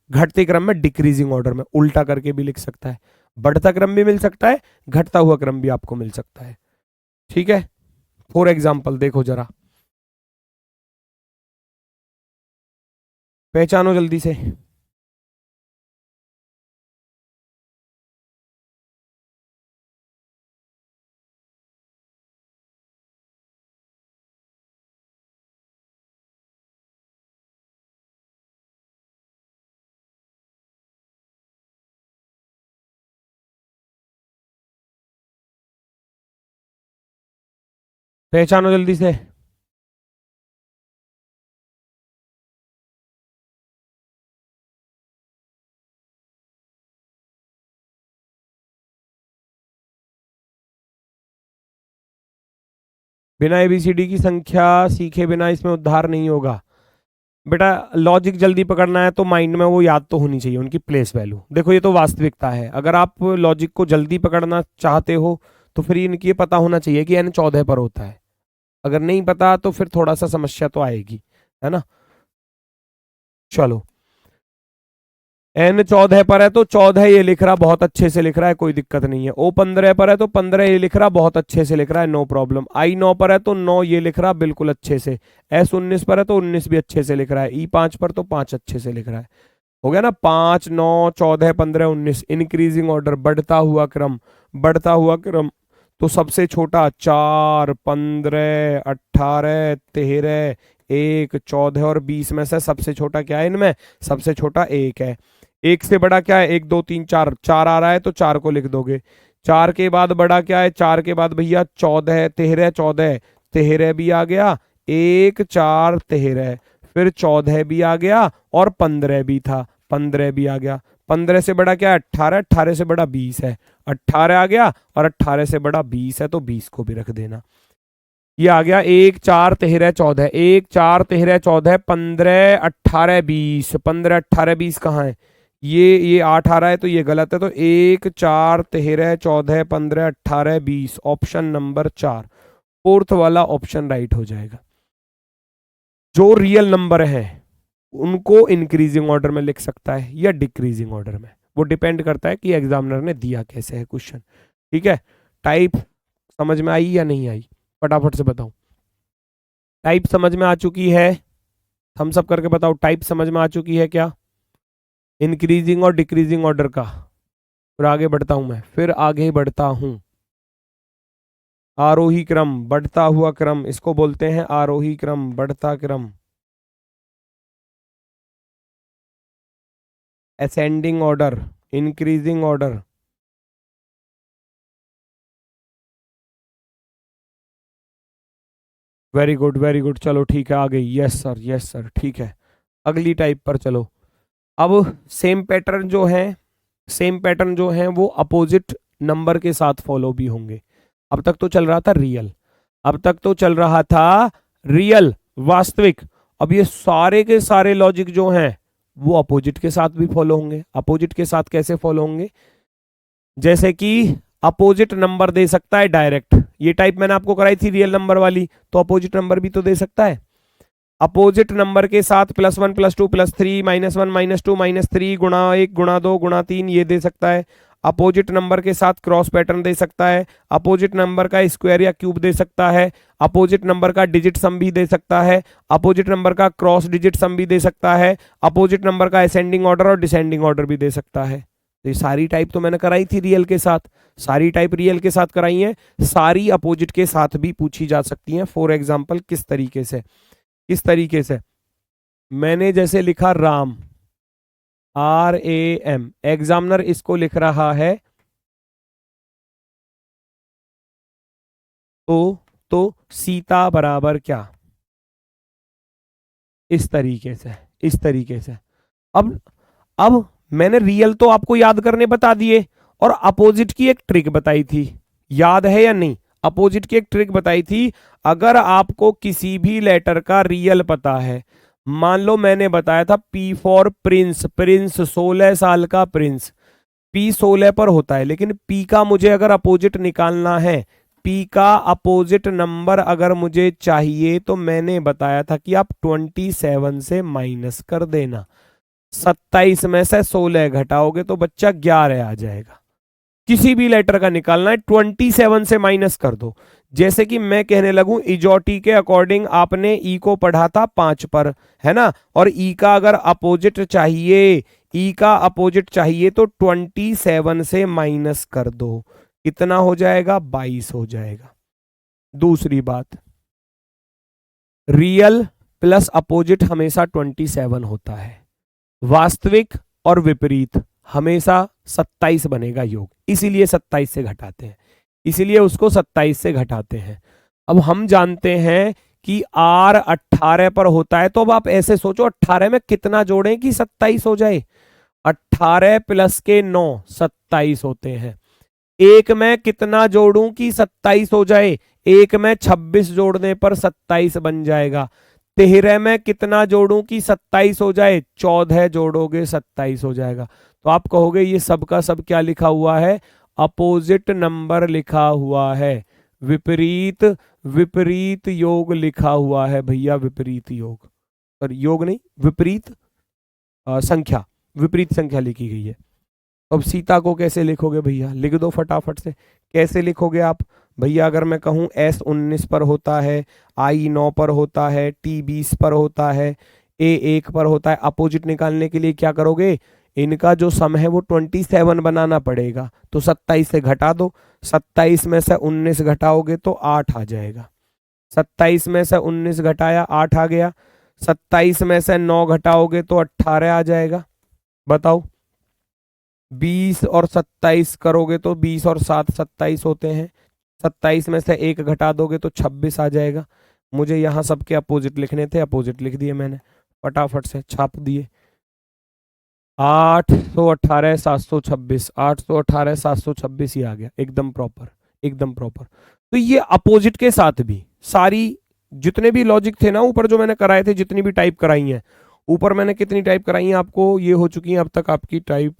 घटते क्रम में डिक्रीजिंग ऑर्डर में, उल्टा करके भी लिख सकता है, बढ़ता क्रम भी मिल सकता है, घटता हुआ क्रम भी आपको मिल सकता है, ठीक है। फॉर एग्जाम्पल देखो जरा, पहचानो जल्दी से। पहचानो जल्दी से। बिना एबीसीडी की संख्या सीखे बिना इसमें उद्धार नहीं होगा बेटा। लॉजिक जल्दी पकड़ना है तो माइंड में वो याद तो होनी चाहिए उनकी प्लेस वैल्यू। देखो ये तो वास्तविकता है, अगर आप लॉजिक को जल्दी पकड़ना चाहते हो तो फिर इनकी ये पता होना चाहिए कि N14 पर होता है। अगर नहीं पता तो फिर थोड़ा सा समस्या तो आएगी, है ना। चलो, N14 पर है तो 14 ये लिख रहा, बहुत अच्छे से लिख रहा है, कोई दिक्कत नहीं है। O15 पर है तो 15 ये लिख रहा, बहुत अच्छे से लिख रहा है, नो प्रॉब्लम। I9 पर है तो 9 ये लिख रहा, बिल्कुल अच्छे से। S19 पर है तो 19 भी अच्छे से लिख रहा है। E5 पर तो 5 अच्छे से लिख रहा है। हो गया ना, 5 9 14 15 19, इंक्रीजिंग ऑर्डर, बढ़ता हुआ क्रम, बढ़ता हुआ क्रम। तो सबसे छोटा 4 15 18 13 1 14 और 20 में से सबसे छोटा क्या है इनमें? सबसे छोटा 1 है। एक से बड़ा क्या है? 1 2 3 4, 4 आ रहा है तो 4 को लिख दोगे। 4 के बाद बड़ा क्या है? 4 के बाद भैया 14 13 14, 13 भी आ गया, 1 4 13, फिर 14 भी आ गया और 15 भी था, 15 भी आ गया। 15 से बड़ा क्या है 18, 18 से बड़ा 20 है, 18 आ गया और 18 से बड़ा 20 है तो 20 को भी रख देना। ये आ गया 1 4 13 14, 1 4 13 14, 15 18 20, 15 18 20 कहाँ है, ये 8 आ रहा है तो ये गलत है, तो 1 4 13 14 15 18 20, ऑप्शन नंबर 4 फोर्थ वाला ऑप्शन राइट हो जाएगा। जो रियल नंबर है उनको इंक्रीजिंग ऑर्डर में लिख सकता है या डिक्रीजिंग ऑर्डर में, वो डिपेंड करता है कि एग्जामिनर ने दिया कैसे है क्वेश्चन। ठीक है, टाइप समझ में आई या नहीं आई, फटाफट से बताओ। टाइप समझ में आ चुकी है, हम सब करके बताओ, टाइप समझ में आ चुकी है क्या, इंक्रीजिंग और डिक्रीजिंग ऑर्डर का। फिर आगे बढ़ता हूं मैं, फिर आगे बढ़ता हूं। आरोही क्रम, बढ़ता हुआ क्रम, इसको बोलते हैं आरोही क्रम, बढ़ता क्रम। Ascending order, increasing order. Very good very good, चलो ठीक है, आ गई, यस सर ठीक है। अगली टाइप पर चलो। अब सेम पैटर्न जो है, सेम पैटर्न जो है वो अपोजिट नंबर के साथ फॉलो भी होंगे। अब तक तो चल रहा था रियल, अब तक तो चल रहा था रियल वास्तविक। अब ये सारे के सारे लॉजिक जो हैं वो अपोजिट के साथ भी फॉलो होंगे। अपोजिट के साथ कैसे फॉलो होंगे, जैसे कि अपोजिट नंबर दे सकता है डायरेक्ट, ये टाइप मैंने आपको कराई थी रियल नंबर वाली, तो अपोजिट नंबर भी तो दे सकता है। अपोजिट नंबर के साथ +1 +2 +3 -1 -2 -3 गुणा 1 गुणा 2 गुणा 3 ये दे सकता है। अपोजिट नंबर के साथ क्रॉस पैटर्न दे सकता है। अपोजिट नंबर का स्क्वायर या क्यूब दे सकता है। अपोजिट नंबर का डिजिट सम भी दे सकता है। अपोजिट नंबर का क्रॉस डिजिट सम भी दे सकता है। अपोजिट नंबर का असेंडिंग ऑर्डर और डिसेंडिंग ऑर्डर भी दे सकता है। तो ये सारी टाइप तो मैंने कराई थी रियल के साथ, सारी टाइप रियल के साथ कराई हैं, सारी अपोजिट के साथ भी पूछी जा सकती हैं। फॉर एग्जाम्पल किस तरीके से, किस तरीके से, मैंने जैसे लिखा राम, RAM, एग्जामिनर इसको लिख रहा है तो सीता बराबर क्या, इस तरीके से, इस तरीके से। अब मैंने रियल तो आपको याद करने बता दिए और अपोजिट की एक ट्रिक बताई थी, याद है या नहीं। अपोजिट की एक ट्रिक बताई थी, अगर आपको किसी भी लेटर का रियल पता है, मान लो मैंने बताया था P फॉर प्रिंस, प्रिंस 16 साल का प्रिंस, P 16 पर होता है, लेकिन P का मुझे अगर अपोजिट निकालना है, P का अपोजिट नंबर अगर मुझे चाहिए, तो मैंने बताया था कि आप 27 से माइनस कर देना, 27 में से 16 घटाओगे तो बच्चा 11 आ जाएगा। किसी भी लेटर का निकालना है 27 से माइनस कर दो। जैसे कि मैं कहने लगूं इजोटी के अकॉर्डिंग आपने ई को पढ़ा था 5 पर, है ना, और ई का अगर अपोजिट चाहिए, ई का अपोजिट चाहिए तो 27 से माइनस कर दो, कितना हो जाएगा, 22 हो जाएगा। दूसरी बात, रियल प्लस अपोजिट हमेशा 27 होता है, वास्तविक और विपरीत हमेशा 27 बनेगा योग, इसीलिए 27 से घटाते हैं, इसीलिए उसको 27 से घटाते हैं। अब हम जानते हैं कि R 18 पर होता है, तो अब आप ऐसे सोचो 18 में कितना जोड़ें कि 27 हो जाए, 18 प्लस के 9 27 होते हैं। एक में कितना जोड़ूं कि 27 हो जाए, एक में 26 जोड़ने पर 27 बन जाएगा। 13 में कितना जोड़ूं कि 27 हो जाए, 14 जोड़ोगे 27 हो जाएगा। तो आप कहोगे ये सब का सब क्या लिखा हुआ है, अपोजिट नंबर लिखा हुआ है, विपरीत विपरीत योग लिखा हुआ है भैया, विपरीत योग, और योग नहीं विपरीत संख्या, विपरीत संख्या लिखी गई है। अब सीता को कैसे लिखोगे भैया, लिख दो फटाफट से, कैसे लिखोगे आप भैया। अगर मैं कहूं S 19 पर होता है, I 9 पर होता है, T 20 पर होता है, A 1 पर होता है, अपोजिट निकालने के लिए क्या करोगे, इनका जो सम है वो 27 बनाना पड़ेगा, तो 27 से घटा दो, 27 में से 19 घटाओगे तो 8 आ जाएगा, 27 में से 19 घटाया 8 आ गया, 27 में से 9 घटाओगे तो 18 आ जाएगा। बताओ 20 और 27 करोगे तो 20 और 7 27 होते हैं, 27 में से 1 घटा दोगे तो 26 आ जाएगा। मुझे यहाँ सबके अपोजिट लिखने थे, अपोजिट लिख दिए मैंने, फटाफट से छाप दिए। 818 726, 818 726 ही आ गया, एकदम प्रॉपर, एकदम प्रॉपर। तो ये अपोजिट के साथ भी सारी जितने भी लॉजिक थे ना ऊपर जो मैंने कराए थे, जितनी भी टाइप कराई हैं ऊपर मैंने कितनी टाइप कराई हैं आपको, ये हो चुकी हैं अब तक आपकी टाइप,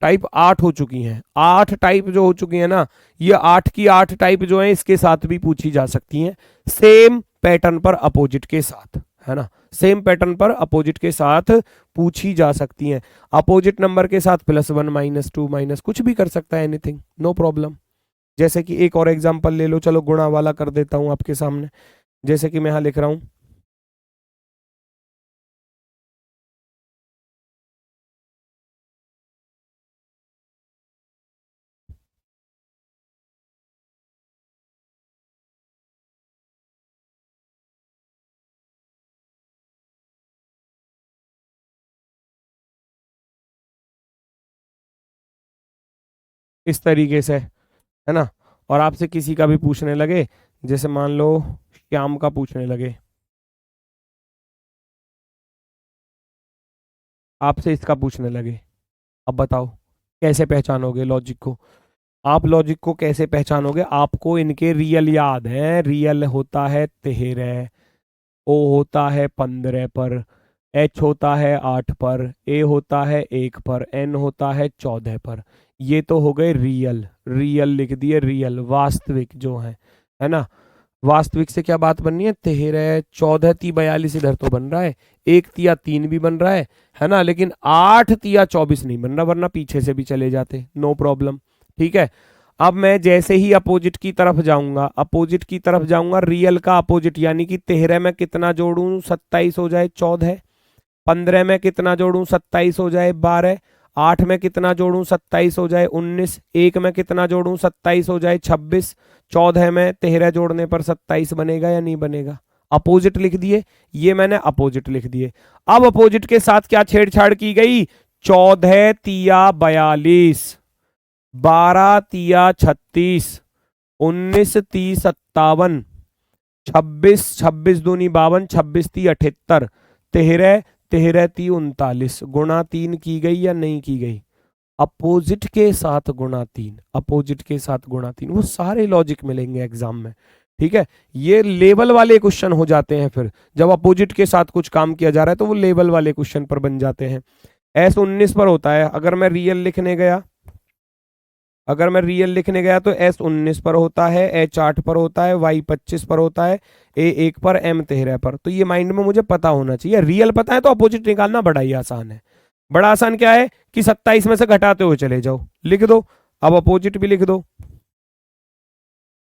टाइप 8 हो चुकी हैं। 8 टाइप जो हो चुकी है ना, ये 8 की 8 टाइप जो है इसके साथ भी पूछी जा सकती हैं, सेम पैटर्न पर अपोजिट के साथ, है ना, सेम पैटर्न पर अपोजिट के साथ पूछी जा सकती हैं। अपोजिट नंबर के साथ +1 -2 माइनस कुछ भी कर सकता है, एनीथिंग, नो प्रॉब्लम। जैसे कि एक और एग्जांपल ले लो, चलो गुणा वाला कर देता हूं आपके सामने, जैसे कि मैं यहां लिख रहा हूं इस तरीके से, है ना, और आपसे किसी का भी पूछने लगे, जैसे मान लो श्याम का पूछने लगे, आपसे इसका पूछने लगे, अब बताओ कैसे पहचानोगे लॉजिक को? आप लॉजिक को कैसे पहचानोगे? आपको इनके रियल याद है, रियल होता है 13, ओ होता है 15 पर, एच होता है 8 पर, ए होता है 1 पर, एन होता है 14 पर। ये तो हो गए रियल, रियल लिख दिए, रियल वास्तविक जो है ना। वास्तविक से क्या बात बननी है, 13 14 ती 42 इधर तो बन रहा है, 1 तिया 3 भी बन रहा है ना, लेकिन 8 तिया 24 नहीं बन रहा, वरना पीछे से भी चले जाते, नो प्रॉब्लम। ठीक है, अब मैं जैसे ही अपोजिट की तरफ जाऊंगा, अपोजिट की तरफ जाऊंगा, रियल का अपोजिट यानी कि 13 में कितना जोड़ूं 27 हो जाए 14, 15 में कितना जोड़ूं 27 हो जाए 12, 8 में कितना जोड़ूं 27 हो जाए 19, 1 में कितना जोड़ूं 27 हो जाए 26, 14 में 13 जोड़ने पर 27 बनेगा या नहीं बनेगा? अपोजिट लिख दिए, ये मैंने अपोजिट लिख दिए। अब अपोजिट के साथ क्या छेड़छाड़ की गई, 14 तिया 42, 12 तिया 36, 19 ती 57, 26 26 दूनी 52, 26 ती 78, 13 13 ती 39, गुणा 3 की गई या नहीं की गई? अपोजिट के साथ गुणा 3, अपोजिट के साथ गुणा 3, वो सारे लॉजिक मिलेंगे एग्जाम में। ठीक है, ये लेवल वाले क्वेश्चन हो जाते हैं, फिर जब अपोजिट के साथ कुछ काम किया जा रहा है तो वो लेवल वाले क्वेश्चन पर बन जाते हैं। S19 पर होता है, अगर मैं रियल लिखने गया, अगर मैं रियल लिखने गया तो S19 पर होता है, H8 पर होता है, Y25 पर होता है, A1 पर, M13 पर। तो ये माइंड में मुझे पता होना चाहिए, रियल पता है तो अपोजिट निकालना बड़ा ही आसान है। बड़ा आसान क्या है कि 27 में से घटाते हुए चले जाओ, लिख दो। अब अपोजिट भी लिख दो,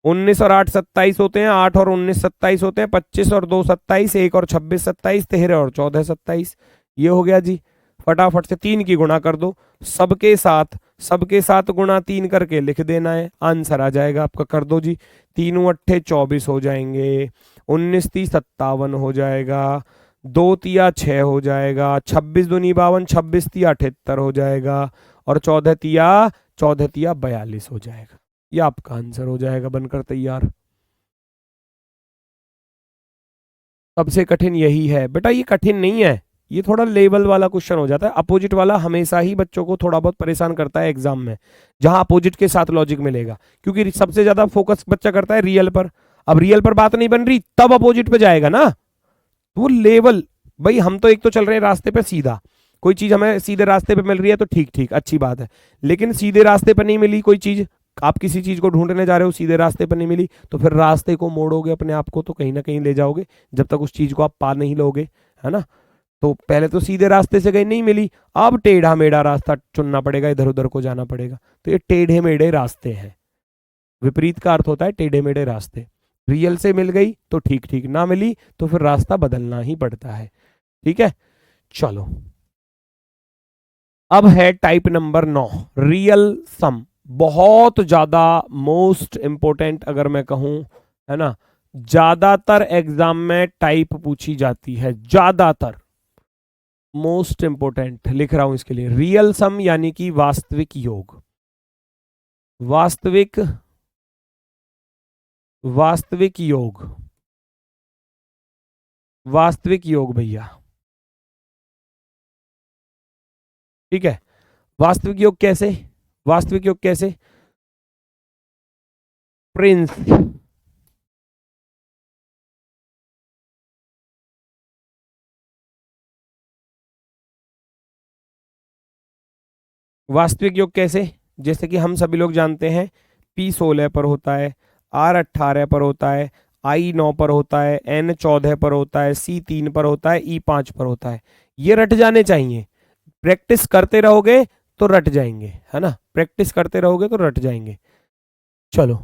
19 और 8 27 होते हैं, 8 और 19 27 होते हैं, 25 और 2 27, 1 और 26 27, 13 और 14 27। ये हो गया जी, फटाफट से 3 की गुणा कर दो, सबके साथ, सबके साथ गुणा 3 करके लिख देना है, आंसर आ जाएगा आपका। कर दो जी, 3 अट्ठे 24 हो जाएंगे, 19 ती 57 हो जाएगा, 2 तिया 6 हो जाएगा, 26 दूनी 52, 26 तिया 78 हो जाएगा, और 14 तिया 42 हो जाएगा। ये आपका आंसर हो जाएगा बनकर तैयार। सबसे कठिन यही है बेटा, ये कठिन नहीं है, ये थोड़ा लेवल वाला क्वेश्चन हो जाता है। अपोजिट वाला हमेशा ही बच्चों को थोड़ा बहुत परेशान करता है एग्जाम में, जहां अपोजिट के साथ लॉजिक मिलेगा, क्योंकि सबसे ज्यादा फोकस बच्चा करता है रियल पर। अब रियल पर बात नहीं बन रही तब अपोजिट पे जाएगा ना, तो वो लेवल, भाई हम तो एक तो चल रहे हैं रास्ते पे सीधा, कोई चीज हमें सीधे रास्ते पे मिल रही है तो ठीक ठीक अच्छी बात है, लेकिन सीधे रास्ते पे नहीं मिली कोई चीज, आप किसी चीज को ढूंढने जा रहे हो, सीधे रास्ते पर नहीं मिली, तो फिर रास्ते को मोड़ोगे अपने आप को, तो कहीं ना कहीं ले जाओगे जब तक उस चीज को आप पा नहीं लोगे, है ना। तो पहले तो सीधे रास्ते से गई, नहीं मिली, अब टेढ़ा मेढ़ा रास्ता चुनना पड़ेगा, इधर उधर को जाना पड़ेगा। तो ये टेढ़े मेढ़े रास्ते हैं, विपरीत का अर्थ होता है टेढ़े मेढ़े रास्ते। रियल से मिल गई तो ठीक ठीक, ना मिली तो फिर रास्ता बदलना ही पड़ता है। ठीक है, चलो अब है टाइप नंबर 9, रियल सम। बहुत ज्यादा मोस्ट इंपोर्टेंट अगर मैं कहूं, है ना, ज्यादातर एग्जाम में टाइप पूछी जाती है, ज्यादातर, मोस्ट इंपोर्टेंट लिख रहा हूं इसके लिए, रियल सम यानी कि वास्तविक योग, वास्तविक, वास्तविक योग, वास्तविक योग भैया। ठीक है। वास्तविक योग कैसे, वास्तविक योग कैसे, प्रिंस वास्तविक योग कैसे, जैसे कि हम सभी लोग जानते हैं P16 पर होता है, R18 पर होता है, I9 पर होता है, N14 पर होता है, C3 पर होता है, E5 पर होता है। ये रट जाने चाहिए, प्रैक्टिस करते रहोगे तो रट जाएंगे, है ना, प्रैक्टिस करते रहोगे तो रट जाएंगे। चलो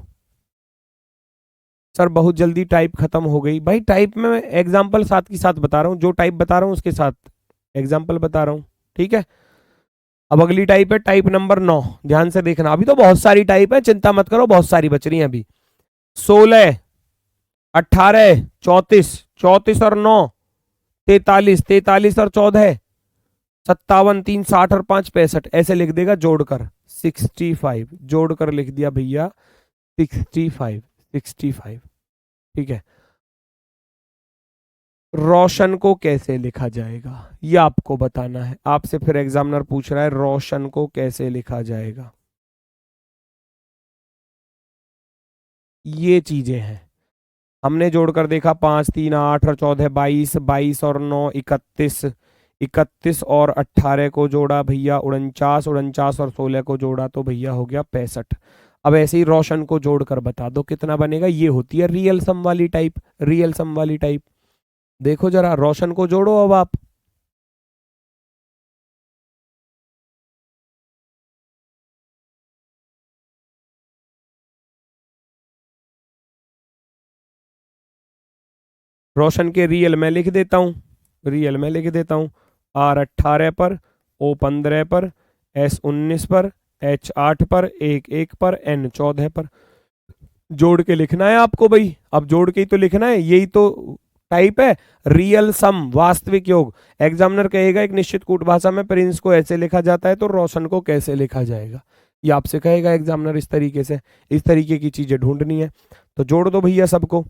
सर बहुत जल्दी टाइप खत्म हो गई, भाई टाइप में एग्जाम्पल साथ के साथ बता रहा हूँ, जो टाइप बता रहा हूँ उसके साथ एग्जाम्पल बता रहा हूँ, ठीक है। अब अगली टाइप है टाइप नंबर 9, ध्यान से देखना, अभी तो बहुत सारी टाइप है, चिंता मत करो, बहुत सारी बच रही हैं अभी। 16, 18, 34, 34 और 9 43, 43 और 14 57, 3 60 और 5 65, ऐसे लिख देगा जोड़कर 65, जोड़कर लिख दिया भैया 65, 65, ठीक है। रोशन को कैसे लिखा जाएगा ये आपको बताना है, आपसे फिर एग्जामिनर पूछ रहा है रोशन को कैसे लिखा जाएगा। ये चीजें हैं, हमने जोड़कर देखा 5 3 8 और 14 22, 22 और 9 31, 31 और 18 को जोड़ा भैया 49, 49 और 16 को जोड़ा तो भैया हो गया 65। अब ऐसे ही रोशन को जोड़कर बता दो कितना बनेगा, ये होती है रियल सम वाली टाइप, रियल सम वाली टाइप। देखो जरा रोशन को जोड़ो अब आप, रोशन के रियल में लिख देता हूं, रियल में लिख देता हूं, R18 पर, O15 पर, S19 पर, H8 पर, 1 पर, N14 पर, जोड़ के लिखना है आपको भाई, अब जोड़ के ही तो लिखना है, यही तो टाइप है रियल सम, वास्तविक योग। एग्जामिनर कहेगा एक निश्चित कूट भाषा में प्रिंस को ऐसे लिखा जाता है तो रोशन को कैसे लिखा जाएगा, ये आपसे कहेगा एग्जामिनर इस तरीके से, इस तरीके की चीजें ढूंढनी है। तो जोड़ दो भैया सबको,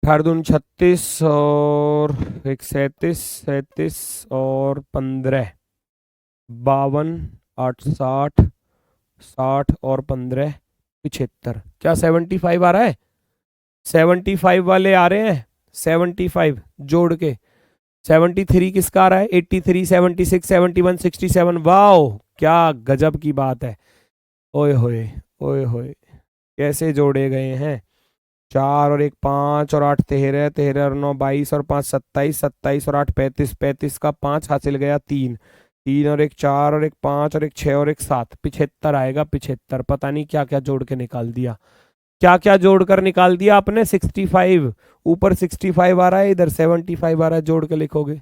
18 36 और 1 37, 37 और 15 52, 8 60, 60 और 15 75, क्या 75 आ रहा है, 75 वाले आ रहे हैं, 75 जोड़ के, 73 किसका आ रहा है, 83, 76, 71, 67, वाओ क्या गजब की बात है, ओए होए, ओए होए कैसे जोड़े गए हैं, 4 और 1 5 और 8 13, 13 और 9 22 और 5 27, 27 और 8 35, 35 का 5 हासिल गया 3, 3 और 1 4 और 1 5 और 1 6 और 1 7, 75 आएगा 75। पता नहीं क्या क्या जोड़ के निकाल दिया, क्या क्या जोड़कर निकाल दिया आपने, 65 ऊपर 65 आ रहा है, इधर 75 आ रहा है, जोड़ के लिखोगे।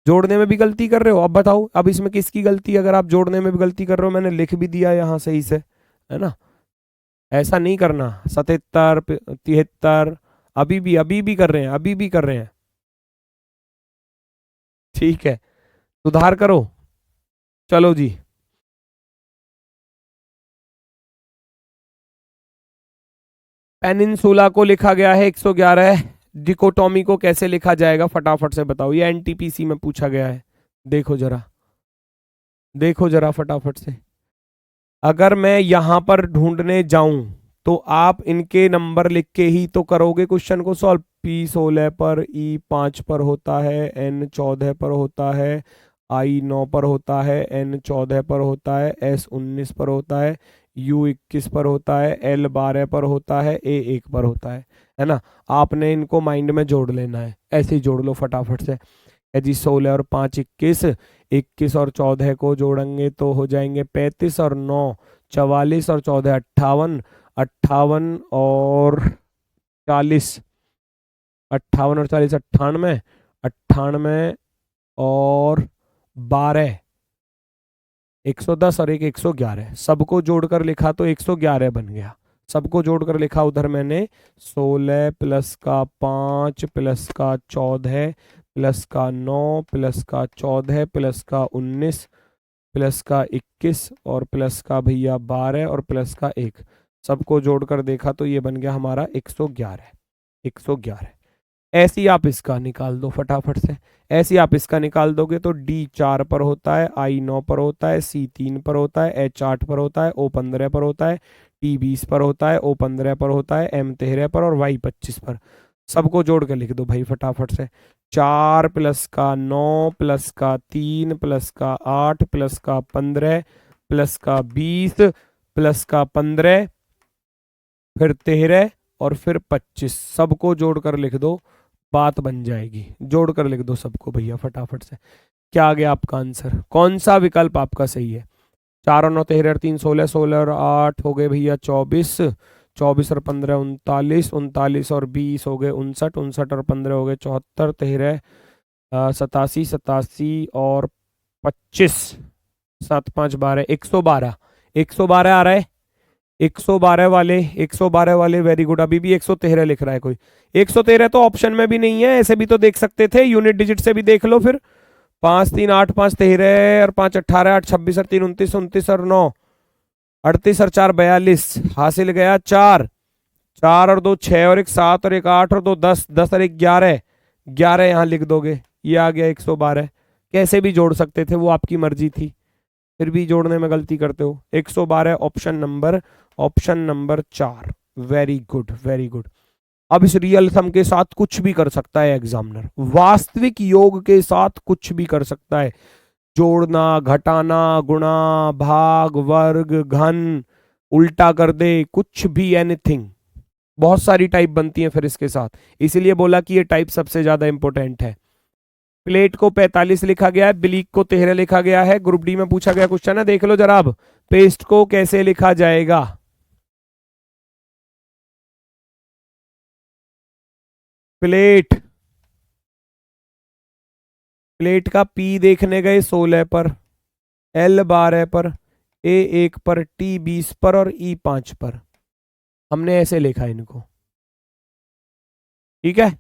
जोड़ने में भी गलती कर रहे हो, अब बताओ अब इसमें किसकी गलती है, अगर आप जोड़ने में भी गलती कर रहे हो, मैंने लिख भी दिया यहाँ सही से, है ना, ऐसा नहीं करना। 77 73, अभी भी कर रहे हैं, अभी भी कर रहे हैं, ठीक है सुधार करो। चलो जी, पेनिनसुला को लिखा गया है 111, डिकोटोमी को कैसे लिखा जाएगा फटाफट से बताओ, ये एनटीपीसी में पूछा गया है, देखो जरा, देखो जरा फटाफट से, अगर मैं यहां पर ढूंढने जाऊं तो आप इनके नंबर लिख के ही तो करोगे क्वेश्चन को सॉल्व। P16 पर, E5 पर होता है, N14 पर होता है, I9 पर होता है, N14 पर होता है, S19 पर होता है, U21 पर होता है, L12 पर होता है, A1 पर होता है ना। आपने इनको माइंड में जोड़ लेना है, ऐसे ही जोड़ लो फटाफट से। जी 16 और 5 21, 21 और 14 को जोड़ेंगे तो हो जाएंगे 35 और 9 44 और 14 58, 58 और 40, 58 और 40 98, 98 और 12 110 और एक 111, सबको जोड़कर लिखा तो 111 बन गया, सबको जोड़कर लिखा उधर मैंने 16 प्लस का 5 प्लस का 14 प्लस का 9 प्लस का 14 प्लस का 19 प्लस का 21 और प्लस का भैया 12 और प्लस का 1, सबको जोड़कर देखा तो ये बन गया हमारा 111, 111। ऐसे ही आप इसका निकाल दो फटाफट से। ऐसे ही आप इसका निकाल दोगे तो डी 4 पर होता है, आई 9 पर होता है, सी 3 पर होता है, एच 8 पर होता है, ओ 15 पर होता है, टी 20 पर होता है, ओ 15 पर होता है, एम 13 पर और वाई 25 पर। सबको जोड़ के लिख दो भाई फटाफट से। 4 प्लस का 9 प्लस का 3 प्लस का 8 प्लस का 15 प्लस का 20 प्लस का 15 फिर 13 और फिर 25, सबको जोड़कर लिख दो, बात बन जाएगी। जोड़कर लिख दो सबको भैया फटाफट से। क्या आ गया आपका आंसर? कौन सा विकल्प आपका सही है? 4 और 9 13 और 3 16, 16 और 8 हो गए भैया 24, 24 और 15 39, 39 और 20 हो गए 59, 59 और 15 हो गए 74, 13 87, 87 और 25, 7 5 12, 112, 112 आ रहा है। 112 वाले, 112 वाले, वेरी गुड। अभी भी 113 लिख रहा है कोई। 113 तो ऑप्शन में भी नहीं है, ऐसे भी तो देख सकते थे, यूनिट डिजिट से भी देख लो फिर। 5 3 8 5 13 और 5 18 8 26 और 3 29, 29 और 9 38 और 4 42, हासिल गया 4, 4 और 2 6 और 1 7 और 1 8 और 2 10, 10 और 1 11, 11 यहाँ लिख दोगे, ये आ गया 112। कैसे भी जोड़ सकते थे, वो आपकी मर्जी थी, फिर भी जोड़ने में गलती करते हो। 112 option number 4। Very good very good. अब इस रियल सम के साथ कुछ भी कर सकता है एग्जामिनर, वास्तविक योग के साथ कुछ भी कर सकता है। जोड़ना, घटाना, गुणा, भाग, वर्ग, घन, उल्टा कर दे, कुछ भी, एनीथिंग। बहुत सारी टाइप बनती है फिर इसके साथ, इसीलिए बोला कि ये टाइप सबसे ज्यादा इंपॉर्टेंट है। प्लेट को 45 लिखा गया है, ब्लीक को 13 लिखा गया है। ग्रुप डी में पूछा गया क्वेश्चन है, देख लो जरा। अब पेस्ट को कैसे लिखा जाएगा? प्लेट, प्लेट का पी देखने गए 16 पर, एल 12 पर, ए 1 पर, टी 20 पर और ई 5 पर। हमने ऐसे लिखा इनको, ठीक है।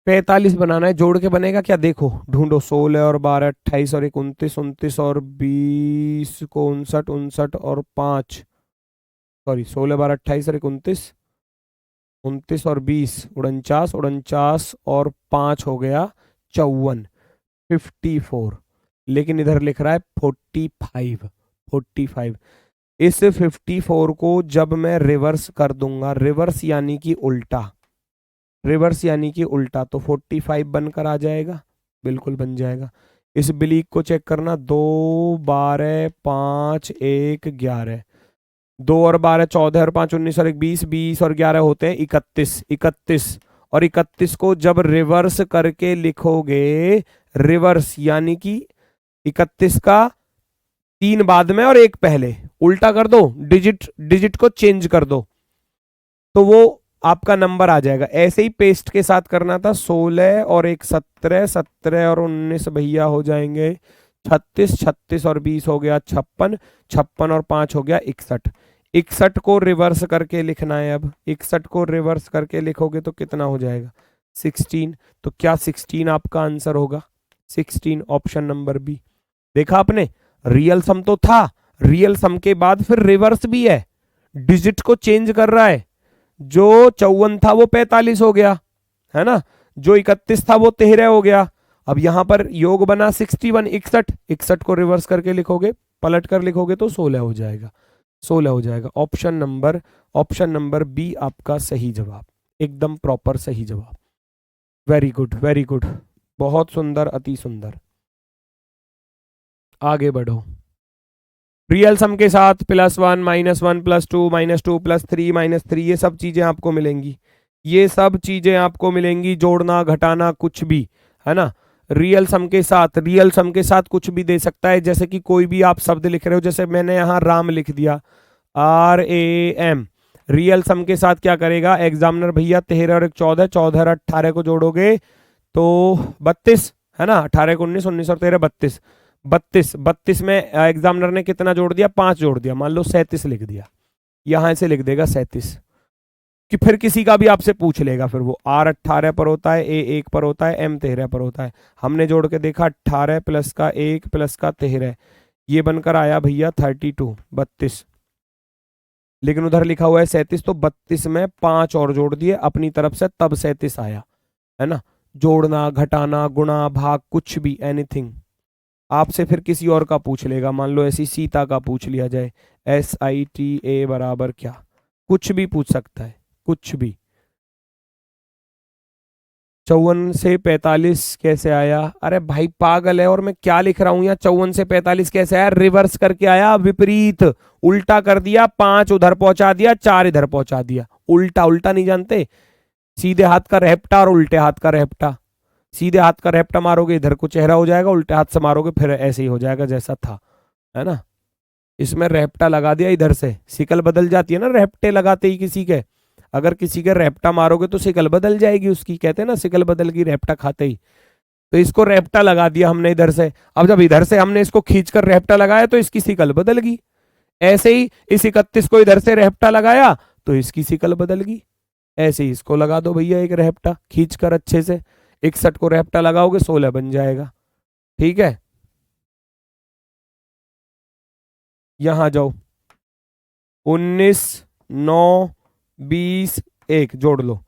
पैतालीस बनाना है, जोड़ के बनेगा क्या? देखो ढूंढो, 16 और 12 28 और 1 29, 29 और 20 को 59, 59 और 5, सॉरी 16 12 28 और 1 29, 29 और 20 49, 49 और 5 हो गया 54, 54। लेकिन इधर लिख रहा है 45, 45। इस 54 को जब मैं रिवर्स कर दूंगा, रिवर्स यानी कि उल्टा, रिवर्स यानी कि उल्टा, तो 45 बनकर आ जाएगा, बिल्कुल बन जाएगा। इस ब्लीक को चेक करना, 2 12 5 1 11, 2 और 12 14 और 5 19 और 1 20, 20 और 11 होते हैं 31, 31 और 31 को जब रिवर्स करके लिखोगे, रिवर्स यानी कि 31 का 3 बाद में और 1 पहले, उल्टा कर दो, डिजिट डिजिट को चेंज कर दो, तो वो आपका नंबर आ जाएगा। ऐसे ही पेस्ट के साथ करना था, 16 और 1 17, 17 और 19 भैया हो जाएंगे 36, 36 और 20 हो गया 56, 56 और 5 हो गया 61, 61 को रिवर्स करके लिखना है। अब 61 को रिवर्स करके लिखोगे तो कितना हो जाएगा? 16। तो क्या 16 आपका आंसर होगा? 16 ऑप्शन नंबर बी। देखा आपने, रियल सम तो था, रियल सम के बाद फिर रिवर्स भी है, डिजिट को चेंज कर रहा है। जो 54 था वो 45 हो गया, है ना, जो 31 था वो 13 हो गया। अब यहां पर योग बना 61, 61, 61 को रिवर्स करके लिखोगे, पलट कर लिखोगे तो 16 हो जाएगा, 16 हो जाएगा। ऑप्शन नंबर बी आपका सही जवाब, एकदम प्रॉपर सही जवाब। वेरी गुड वेरी गुड, बहुत सुंदर, अति सुंदर। आगे बढ़ो। रियल सम के साथ +1 -1 +2 -2 +3 -3, ये सब चीजें आपको मिलेंगी, ये सब चीजें आपको मिलेंगी। जोड़ना, घटाना, कुछ भी, है ना। रियल सम के साथ, रियल सम के साथ कुछ भी दे सकता है, जैसे कि कोई भी आप शब्द लिख रहे हो, जैसे मैंने यहाँ राम लिख दिया, RAM। रियल सम के साथ क्या करेगा एग्जामिनर भैया? 13 और 1 14, 14 और 18 को जोड़ोगे तो 32, है ना, 18 को 19, 19 और 13 32, 32, 32 में एग्जामिनर ने कितना जोड़ दिया? 5 जोड़ दिया, मान लो 37 लिख दिया, यहां से लिख देगा 37। कि फिर किसी का भी आपसे पूछ लेगा, फिर वो R 18 पर होता है, A 1 पर होता है, M 13 पर होता है। हमने जोड़ के देखा, 18 प्लस का 1 प्लस का 13, ये बनकर आया भैया 32, 32। लेकिन उधर लिखा हुआ है 37, तो 32 में 5 और जोड़ दिए अपनी तरफ से, तब 37 आया, है ना। जोड़ना, घटाना, गुणा, भाग, कुछ भी, एनीथिंग। आपसे फिर किसी और का पूछ लेगा, मान लो ऐसी सीता का पूछ लिया जाए, SITA बराबर क्या, कुछ भी पूछ सकता है, कुछ भी। 54 से 45 कैसे आया? अरे भाई पागल है, और मैं क्या लिख रहा हूं यहाँ, 54 से 45 कैसे आया? रिवर्स करके आया, विपरीत, उल्टा कर दिया, 5 उधर पहुंचा दिया, 4 इधर पहुंचा दिया। उल्टा उल्टा नहीं जानते, सीधे हाथ का रेपटा और उल्टे हाथ का रेपटा। सीधे हाथ का रेपटा मारोगे इधर को चेहरा हो जाएगा, उल्टे हाथ से मारोगे फिर ऐसे ही हो जाएगा जैसा था, है ना। इसमें रेपटा लगा दिया, इधर से शिकल बदल जाती है ना रेपटे लगाते ही किसी के। अगर किसी के रेपटा मारोगे तो शिकल बदल जाएगी उसकी, कहते हैं ना शिकल बदल गई रेपटा खाते ही। तो इसको रेपटा लगा दिया हमने इधर से। अब जब इधर से हमने इसको खींचकर रेपटा लगाया तो इसकी शिकल बदल गई। ऐसे ही इस 31 को इधर से रेपटा लगाया तो इसकी शिकल बदल गई। ऐसे ही इसको लगा दो भैया एक रेपटा खींचकर अच्छे से, 61 को रेपटा लगाओगे 16 बन जाएगा। ठीक है, यहां जाओ, 19, 9, 20, 1 जोड़ लो,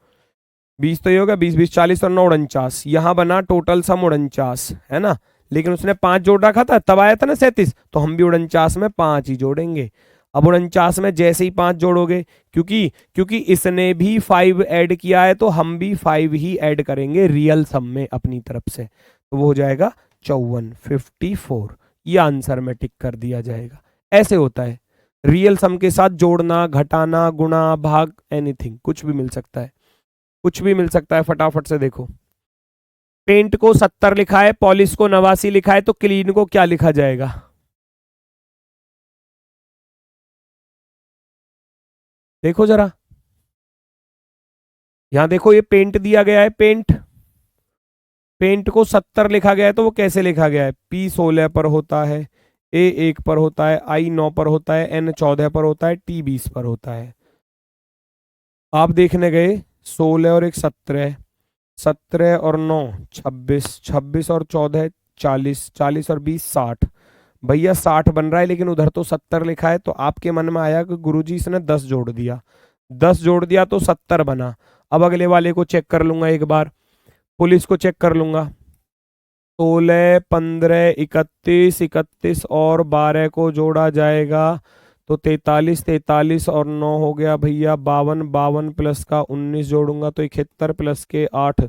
20 तो ये होगा, 20 20 40 और 9 49, यहां बना टोटल सम 49, है ना। लेकिन उसने 5 जोड़ रखा था तब आया था ना 37, तो हम भी 49 में 5 ही जोड़ेंगे। अब 49 में जैसे ही 5 जोड़ोगे, क्योंकि क्योंकि इसने भी 5 ऐड किया है तो हम भी 5 ही ऐड करेंगे रियल सम में अपनी तरफ से, तो वो हो जाएगा 54, 54। ये आंसर में टिक कर दिया जाएगा। ऐसे होता है, रियल सम के साथ जोड़ना, घटाना, गुणा, भाग, एनीथिंग, कुछ भी मिल सकता है, कुछ भी मिल सकता है। फटाफट से देखो, पेंट को 70 लिखा है, पॉलिश को 89 लिखा है, तो क्लीन को क्या लिखा जाएगा? देखो जरा, यहां देखो ये पेंट दिया गया है, पेंट, पेंट को 70 लिखा गया है, तो वो कैसे लिखा गया है? P 16 पर होता है, A 1 पर होता है, I 9 पर होता है, N 14 पर होता है, T 20 पर होता है। आप देखने गए 16 और 1 17, 17 और 9 26, 26 और 14 40, 40 और 20 60। भैया 60 बन रहा है, लेकिन उधर तो 70 लिखा है, तो आपके मन में आया कि गुरुजी इसने 10 जोड़ दिया, 10 जोड़ दिया तो 70 बना। अब अगले वाले को चेक कर लूंगा एक बार, पुलिस को चेक कर लूंगा, 16, 15, 31, 31 और 12 को जोड़ा जाएगा तो 43, 43 और 9 हो गया भैया 52, 52 प्लस का 19 जोड़ूंगा तो 71 प्लस के 8,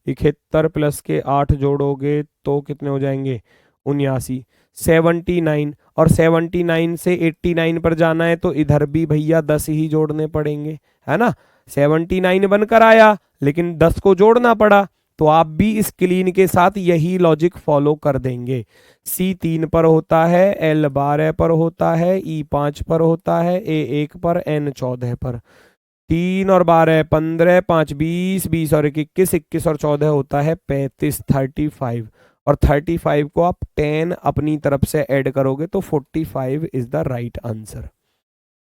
71 प्लस के 8 जोड़ोगे तो कितने हो जाएंगे? 79, 79। और 79 से 89 पर जाना है तो इधर भी भैया 10 ही जोड़ने पड़ेंगे, है ना। 79 बनकर आया लेकिन 10 को जोड़ना पड़ा, तो आप भी इस क्लीन के साथ यही लॉजिक फॉलो कर देंगे। C 3 पर होता है, L 12 पर होता है, E 5 पर होता है, A 1 पर, N 14 पर। 3 और 12 15, 5 20, 20 और 21, 21 और 14 होता है 35, 35। और 35 को आप 10 अपनी तरफ से ऐड करोगे तो 45 इज द राइट आंसर।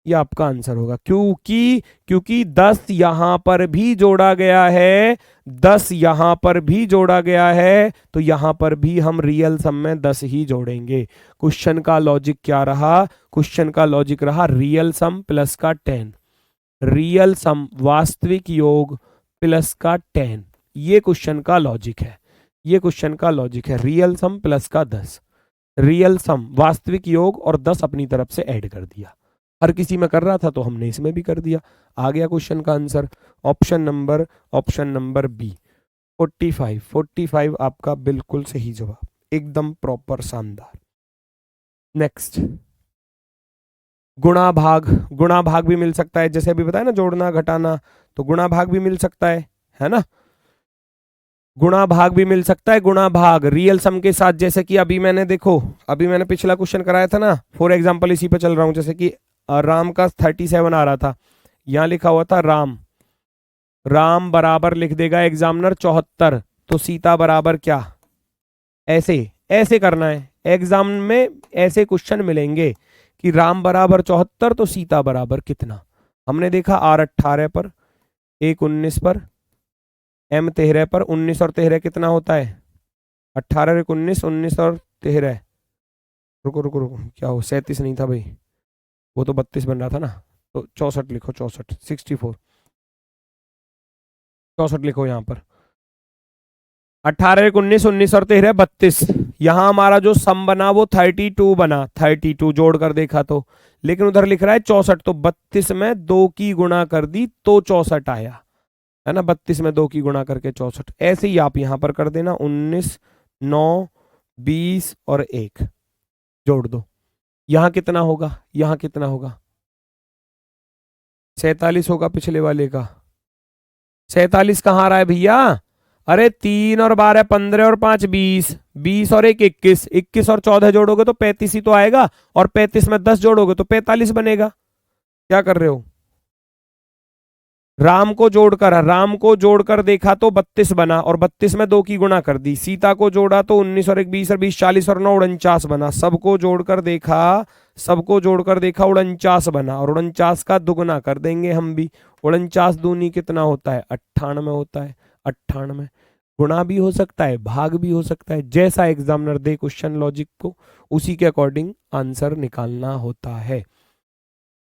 ये आपका आंसर होगा, क्योंकि क्योंकि 10 यहां पर भी जोड़ा गया है, 10 यहां पर भी जोड़ा गया है, तो यहां पर भी हम रियल सम में 10 ही जोड़ेंगे। क्वेश्चन का लॉजिक क्या रहा? क्वेश्चन का लॉजिक रहा रियल सम प्लस का 10, रियल सम वास्तविक योग प्लस का 10। ये क्वेश्चन का लॉजिक है, ये क्वेश्चन का लॉजिक है, रियल सम प्लस का 10, रियल सम वास्तविक योग और 10 अपनी तरफ से ऐड कर दिया। हर किसी में कर रहा था तो हमने इसमें भी कर दिया। आ गया क्वेश्चन का आंसर, ऑप्शन नंबर बी 45, 45 आपका बिल्कुल सही जवाब, एकदम प्रॉपर शानदार। नेक्स्ट, गुणा भाग, गुणा भाग भी मिल सकता है, जैसे अभी बताया ना जोड़ना घटाना, तो गुणा भाग भी मिल सकता है ना। गुणा भाग भी मिल सकता है, गुणा भाग रियल सम के साथ, जैसे कि अभी मैंने देखो, अभी मैंने पिछला क्वेश्चन कराया था ना, फॉर एग्जांपल इसी पे चल रहा हूं, जैसे कि राम का 37 आ रहा था, यहां लिखा हुआ था राम, राम बराबर लिख देगा एग्जामिनर 74, तो सीता बराबर क्या? ऐसे ऐसे करना है, एग्जाम में ऐसे क्वेश्चन मिलेंगे कि राम बराबर 74 तो सीता बराबर कितना। हमने देखा R 18 पर, 1 19 पर, M 13 पर, 19 और 13 कितना होता है? 18 और 19, 19 और 13, रुको रुको रुको, क्या हो 37 नहीं था भाई, वो तो 32 बन रहा था ना, तो 64 लिखो, 64, 64, 64 लिखो यहाँ पर। 18 19, 19 और 13 32। यहां हमारा जो सम बना वो 32 बना, 32 जोड़ कर देखा तो, लेकिन उधर लिख रहा है 64, तो 32 में 2 की गुणा कर दी तो 64 आया, है ना। 32 में 2 की गुणा करके 64। ऐसे ही आप यहां पर कर देना, 19 9 20 और 1 जोड़ दो। यहां कितना होगा, यहां कितना होगा, 47 होगा पिछले वाले का। 47 कहाँ आ रहा है भैया, अरे 3 और 12 15 और 5 20, 20 और 1 21, 21 और 14 जोड़ोगे तो 35 ही तो आएगा, और 35 में 10 जोड़ोगे तो 45 बनेगा। क्या कर रहे हो, राम को जोड़कर देखा तो 32 बना, और 32 में 2 की गुणा कर दी। सीता को जोड़ा तो 19 और 1 20 और 20 40 और 9 49 बना। सबको जोड़कर देखा 49 बना, और 49 का दुगुना कर देंगे हम भी। 49 दूनी कितना होता है, 98 होता है। 98 गुणा भी हो सकता है, भाग भी हो सकता है, जैसा एग्जामिनर दे क्वेश्चन लॉजिक को उसी के अकॉर्डिंग आंसर निकालना होता है।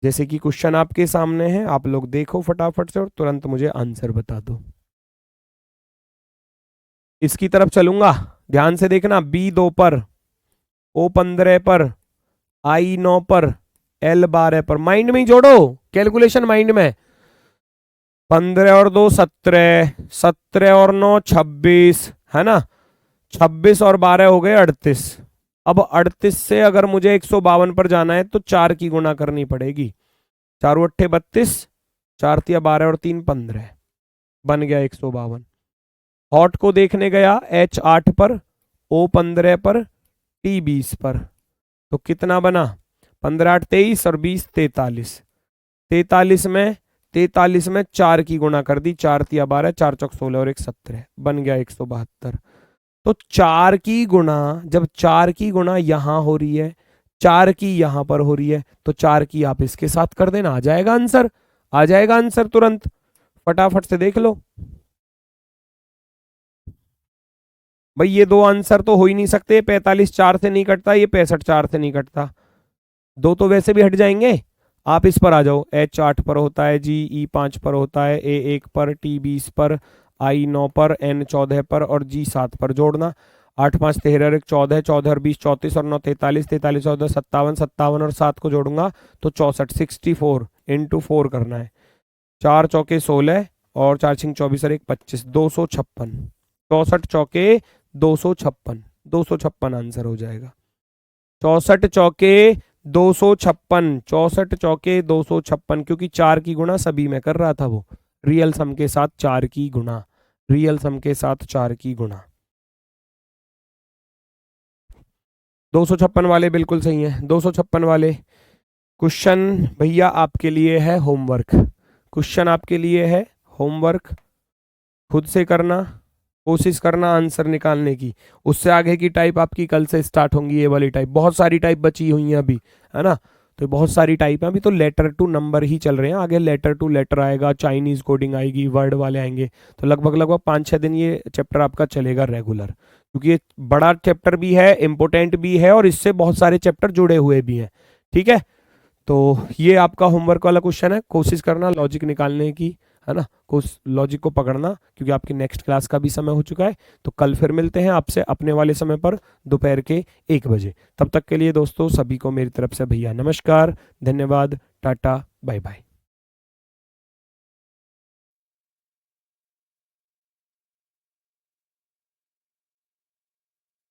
जैसे कि क्वेश्चन आपके सामने है, आप लोग देखो फटाफट से और तुरंत मुझे आंसर बता दो। इसकी तरफ चलूंगा, ध्यान से देखना। B2 पर, O15 पर, I9 पर, L12 पर। माइंड में ही जोड़ो, कैलकुलेशन माइंड में। 15 और 2 17, 17 और 9 26, है ना। 26 और 12 हो गए 38। अब 38 से अगर मुझे 152 पर जाना है तो 4 की गुणा करनी पड़ेगी। 4 अट्ठे 32, 4 तिया 12 और 3 15, बन गया 152। हॉट को देखने गया H8 पर, O15 पर, T20 पर, तो कितना बना, 15 8 23 और 20 43। 43 में 4 की गुणा कर दी, 4 तिया 12, 4 चौक 16 और 1 17, बन गया 172। तो 4 की गुणा, जब 4 की गुणा यहां हो रही है, 4 की यहां पर हो रही है, तो 4 की आप इसके साथ कर देना, आ जाएगा आंसर, आ जाएगा आंसर तुरंत। फटाफट से देख लो भाई, ये दो आंसर तो हो ही नहीं सकते। 45 4 से नहीं कटता, ये 65 4 से नहीं कटता, दो तो वैसे भी हट जाएंगे। आप इस पर आ जाओ, H8 पर होता है जी, E5 पर होता है, A1 पर, T20 पर, I9 पर, N14 पर और G7 पर जोड़ना। 8 5 13 और 1 14, 14 और 20 34 और 9 43, 43 और 2 57, 57 और 7 को जोड़ूंगा तो 64, 64 इंटू 4 करना है। 4 चौके 16 और 4 छिंग 24 और 1 25, 256। 64 चौके 256, 256 आंसर हो जाएगा। 64 चौके 256, 64 चौके 256, क्योंकि 4 की गुणा सभी में कर रहा था वो, रियल सम के साथ 4 की गुणा, रियल सम के साथ 4 की गुणा। 256 वाले बिल्कुल सही है। 256 वाले क्वेश्चन भैया आपके लिए है होमवर्क, क्वेश्चन आपके लिए है होमवर्क, खुद से करना, कोशिश करना आंसर निकालने की। उससे आगे की टाइप आपकी कल से स्टार्ट होंगी, ये वाली टाइप। बहुत सारी टाइप बची हुई हैं अभी, है ना, तो बहुत सारी टाइप है अभी। तो लेटर टू नंबर ही चल रहे हैं, आगे लेटर टू लेटर आएगा, चाइनीज कोडिंग आएगी, वर्ड वाले आएंगे। तो लगभग 5-6 दिन ये चैप्टर आपका चलेगा रेगुलर, क्योंकि ये बड़ा चैप्टर भी है, इंपॉर्टेंट भी है, और इससे बहुत सारे चैप्टर जुड़े हुए भी हैं। ठीक है, तो ये आपका होमवर्क वाला क्वेश्चन है, कोशिश करना लॉजिक निकालने की, है ना, कुछ लॉजिक को पकड़ना, क्योंकि आपकी नेक्स्ट क्लास का भी समय हो चुका है। तो कल फिर मिलते हैं आपसे अपने वाले समय पर, दोपहर के 1 बजे। तब तक के लिए दोस्तों सभी को मेरी तरफ से भैया नमस्कार, धन्यवाद, टाटा, बाय बाय।